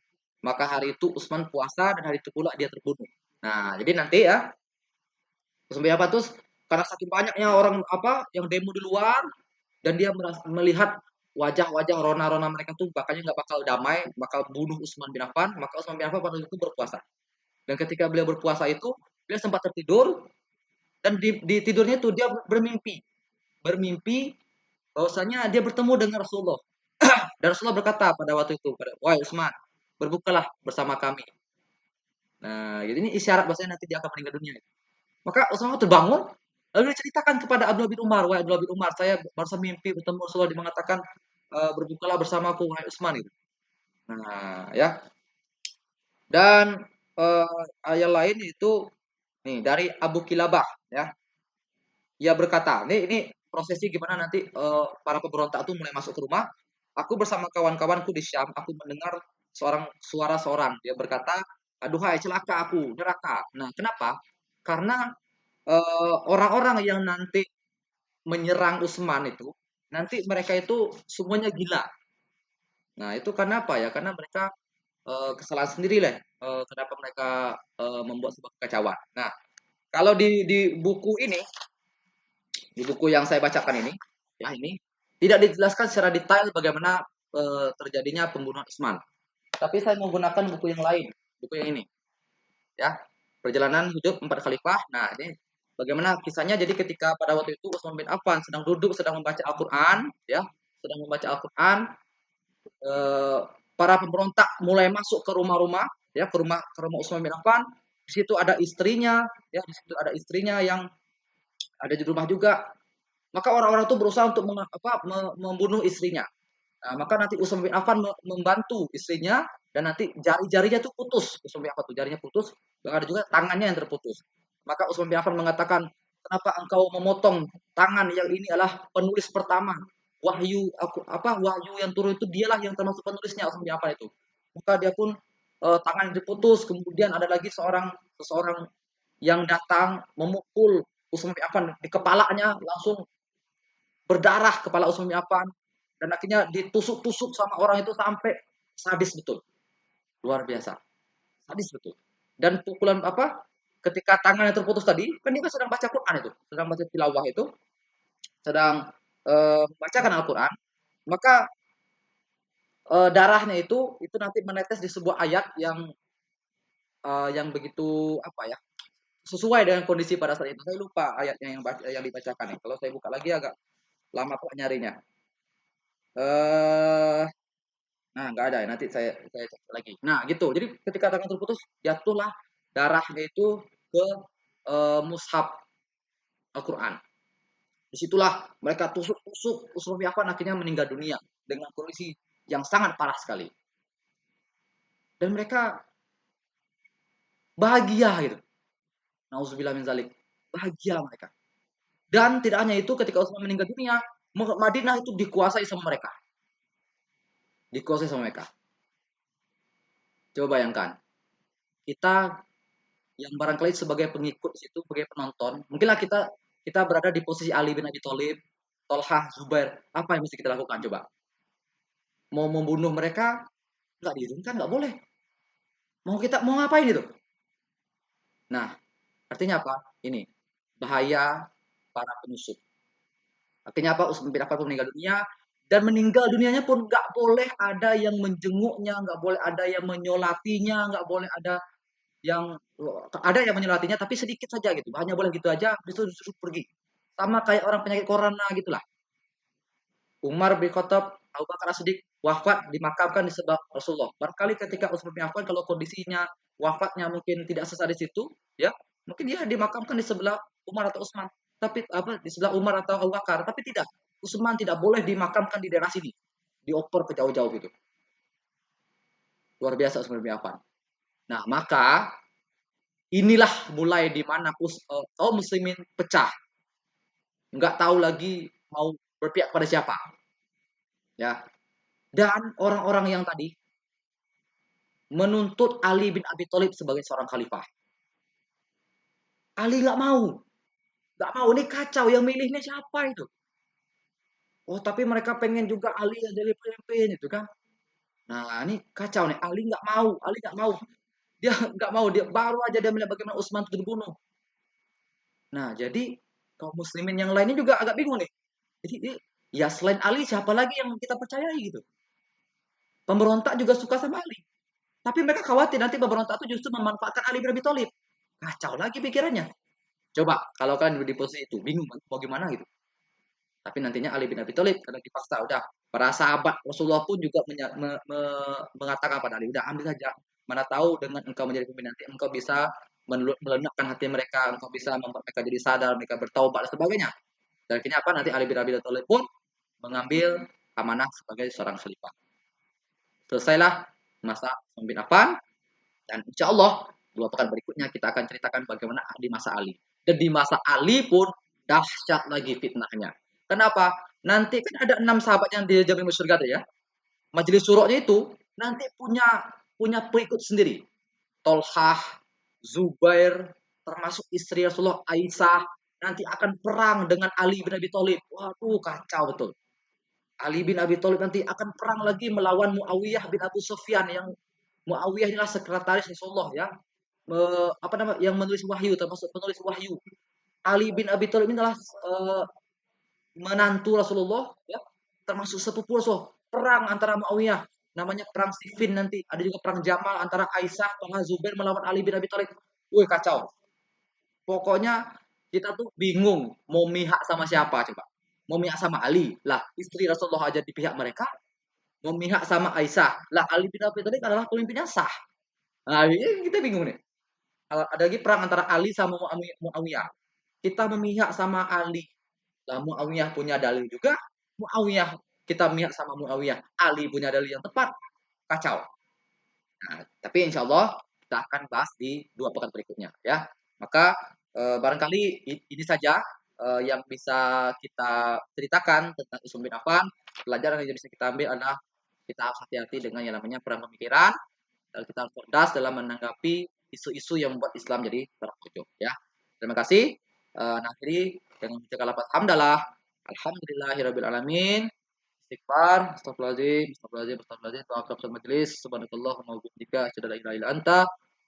Maka hari itu Utsman puasa dan hari itu pula dia terbunuh. Nah, jadi nanti ya, sampai apa tuh? Karena saking banyaknya orang apa yang demo di luar dan dia melihat wajah-wajah rona-rona mereka tuh bakalnya nggak bakal damai, bakal bunuh Utsman bin Affan, maka Utsman bin Affan pada itu berpuasa. Dan ketika beliau berpuasa itu, beliau sempat tertidur dan di tidurnya itu dia bermimpi, bermimpi bahwasanya dia bertemu dengan Rasulullah. Dan Rasulullah berkata pada waktu itu, wahai Utsman, berbukalah bersama kami. Nah, jadi ini isyarat bahwasanya nanti dia akan meninggal dunia. Maka Utsman terbangun, lalu diceritakan kepada Abdullah bin Umar, wahai Abdullah bin Umar, saya barusan mimpi bertemu Rasulullah dia mengatakan berbukalah bersamaku wahai Utsman itu. Nah, ya. Dan ayat lain itu nih dari Abu Kilabah ya. Ia berkata, ini prosesi gimana nanti para pemberontak itu mulai masuk ke rumah. Aku bersama kawan-kawanku di Syam, aku mendengar suara seorang. Dia berkata, aduhai celaka aku, neraka. Nah, kenapa? Karena orang-orang yang nanti menyerang Utsman itu, nanti mereka itu semuanya gila. Nah, itu karena apa ya? Karena mereka kesalahan sendiri lah. Kenapa mereka membuat sebuah kekacauan. Nah, kalau di buku ini, di buku yang saya bacakan ini, ya ini tidak dijelaskan secara detail bagaimana terjadinya pembunuhan Utsman. Tapi saya menggunakan buku yang lain, buku yang ini, ya. Perjalanan hidup empat khalifah. Nah, ini bagaimana kisahnya. Jadi ketika pada waktu itu Utsman bin Affan sedang duduk sedang membaca Al-Qur'an, ya, sedang membaca Al-Qur'an, eh, para pemberontak mulai masuk ke rumah-rumah, ya, ke rumah Utsman bin Affan. Di situ ada istrinya, ya, di situ ada istrinya yang ada di rumah juga. Maka orang-orang itu berusaha untuk membunuh istrinya. Nah, maka nanti Utsman bin Affan membantu istrinya dan nanti jari-jarinya tuh putus. Utsman bin Affan tuh jarinya putus, ada juga tangannya yang terputus. Maka Utsman bin Affan mengatakan, "Kenapa engkau memotong tangan yang ini adalah penulis pertama? Wahyu aku apa wahyu yang turun itu dialah yang termasuk penulisnya Utsman bin Affan itu." Maka dia pun tangan diputus, kemudian ada lagi seseorang yang datang memukul Utsman bin Affan di kepalanya, langsung berdarah kepala Utsman bin Affan, dan akhirnya ditusuk-tusuk sama orang itu sampai sadis betul, luar biasa, sadis betul. Dan pukulan apa? Ketika tangannya terputus tadi, kan dia kan sedang baca Quran itu, sedang baca tilawah itu, sedang membacakan Al-Quran, maka darahnya itu nanti menetes di sebuah ayat yang begitu apa ya, sesuai dengan kondisi pada saat itu. Saya lupa ayatnya yang dibacakan nih. Kalau saya buka lagi agak lama kok nyarinya. Eh Nah, nggak ada ya. Nanti saya cek lagi. Nah, gitu. Jadi ketika tangan terputus, jatuhlah darahnya itu ke mushaf Al-Quran. Disitulah mereka tusuk-tusuk Utsman bin Affan akhirnya meninggal dunia dengan kondisi yang sangat parah sekali. Dan mereka bahagia gitu. Nauzubillah min zalik. Bahagia mereka. Dan tidak hanya itu, ketika Utsman meninggal dunia, Madinah itu dikuasai sama mereka. Dikuasai sama mereka. Coba bayangkan, kita yang barangkali sebagai pengikut situ, sebagai penonton, mungkinlah kita kita berada di posisi Ali bin Abi Thalib, Tolhah, Zubair, apa yang mesti kita lakukan coba? Mau membunuh mereka nggak diizinkan, nggak boleh. Mau ngapain itu? Nah, artinya apa? Ini bahaya para penusuk. Akhirnya apa? Utsman bin Affan pun meninggal dunia, dan meninggal dunianya pun nggak boleh ada yang menjenguknya, nggak boleh ada yang menyolatinya, nggak boleh yang menyolatinya tapi sedikit saja gitu, hanya boleh gitu aja, itu disuruh pergi. Sama kayak orang penyakit corona gitulah. Umar bin Khattab, Abu Bakar As-Siddiq wafat dimakamkan di sebelah Rasulullah. Barangkali ketika Utsman bin Affan kalau kondisinya wafatnya mungkin tidak sesadis itu, ya mungkin dia dimakamkan di sebelah Umar atau Utsman, tapi apa di sebelah Umar atau Abu Bakar, tapi tidak. Utsman tidak boleh dimakamkan di daerah sini, dioper ke jauh-jauh gitu. Luar biasa Utsman bin Affan. Nah, maka inilah mulai di mana kaum muslimin pecah, nggak tahu lagi mau berpihak pada siapa, ya. Dan orang-orang yang tadi menuntut Ali bin Abi Thalib sebagai seorang khalifah. Ali nggak mau, ini kacau, yang milihnya siapa itu? Oh, tapi mereka pengen juga Ali yang jadi pemimpin itu kan. Nah, ini kacau nih, Ali nggak mau, dia nggak mau, dia baru aja dia melihat bagaimana Utsman itu dibunuh. Nah, jadi kaum muslimin yang lainnya juga agak bingung nih. Jadi ya selain Ali siapa lagi yang kita percayai gitu? Pemberontak juga suka sama Ali. Tapi mereka khawatir nanti pemberontak itu justru memanfaatkan Ali bin Abi Thalib. Kacau lagi pikirannya. Coba kalau kalian di posisi itu bingung mau gimana gitu. Tapi nantinya Ali bin Abi Thalib karena dipaksa udah, para sahabat Rasulullah pun juga mengatakan pada Ali, udah ambil saja. Mana tahu dengan engkau menjadi pemimpin nanti engkau bisa melunakkan hati mereka, engkau bisa membuat mereka jadi sadar, mereka bertaubat dan sebagainya. Dan akhirnya apa? Nanti Ali bin Abi Thalib pun mengambil amanah sebagai seorang khalifah. Selesailah masa Utsman bin Affan, dan insya Allah dua pekan berikutnya kita akan ceritakan bagaimana di masa Ali. Dan di masa Ali pun dahsyat lagi fitnahnya. Kenapa? Nanti kan ada 6 sahabat yang dijamin masuk surga ya. Majelis Syuroknya itu nanti punya punya pengikut sendiri. Tolhah, Zubair, termasuk istri Rasulullah Aisyah, nanti akan perang dengan Ali bin Abi Thalib. Waduh, kacau betul. Ali bin Abi Thalib nanti akan perang lagi melawan Muawiyah bin Abu Sufyan, yang Muawiyah inilah sekretaris Rasulullah ya. Apa nama yang menulis wahyu, termasuk penulis wahyu. Ali bin Abi Thalib ini adalah menantu Rasulullah ya, termasuk sepupu Rasul. Perang antara Muawiyah, namanya perang Siffin nanti. Ada juga perang Jamal antara Aisyah sama Zubair melawan Ali bin Abi Thalib. Wih, kacau. Pokoknya kita tuh bingung mau mihak sama siapa coba. Mau mihak sama Ali. Lah, istri Rasulullah aja di pihak mereka. Mau mihak sama Aisyah. Lah, Ali bin Abi Thalib adalah pemimpin yang sah. Nah, ini kita bingung nih. Ada lagi perang antara Ali sama Muawiyah. Kita memihak sama Ali. Lah Muawiyah punya dalil juga. Muawiyah kita memihak sama Muawiyah. Ali punya dalil yang tepat. Kacau. Nah, tapi insya Allah kita akan bahas di 2 pekan berikutnya ya. Maka barangkali ini saja yang bisa kita ceritakan tentang isu bin Affan. Pelajaran yang bisa kita ambil adalah kita harus hati-hati dengan yang namanya perang pemikiran dan kita harus cerdas dalam menanggapi isu-isu yang membuat Islam jadi terpojok ya. Terima kasih. Akhiri dengan mengucapkan lafaz hamdalah. Alhamdulillahirabbil alamin. Istighfar, astagfirullahaladzim, astagfirullahaladzim, astagfirullahaladzim, tawakal fil majlis, subhanakallahumma wa bihamdika, asyhadu an la ilaha illa anta,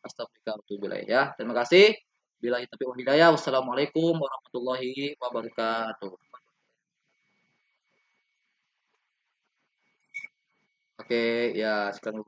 astaghfiruka wa atubu ilaik ya. Terima kasih. Bila taufiq wal hidayah. Wassalamualaikum warahmatullahi wabarakatuh. Oke, ya sekarang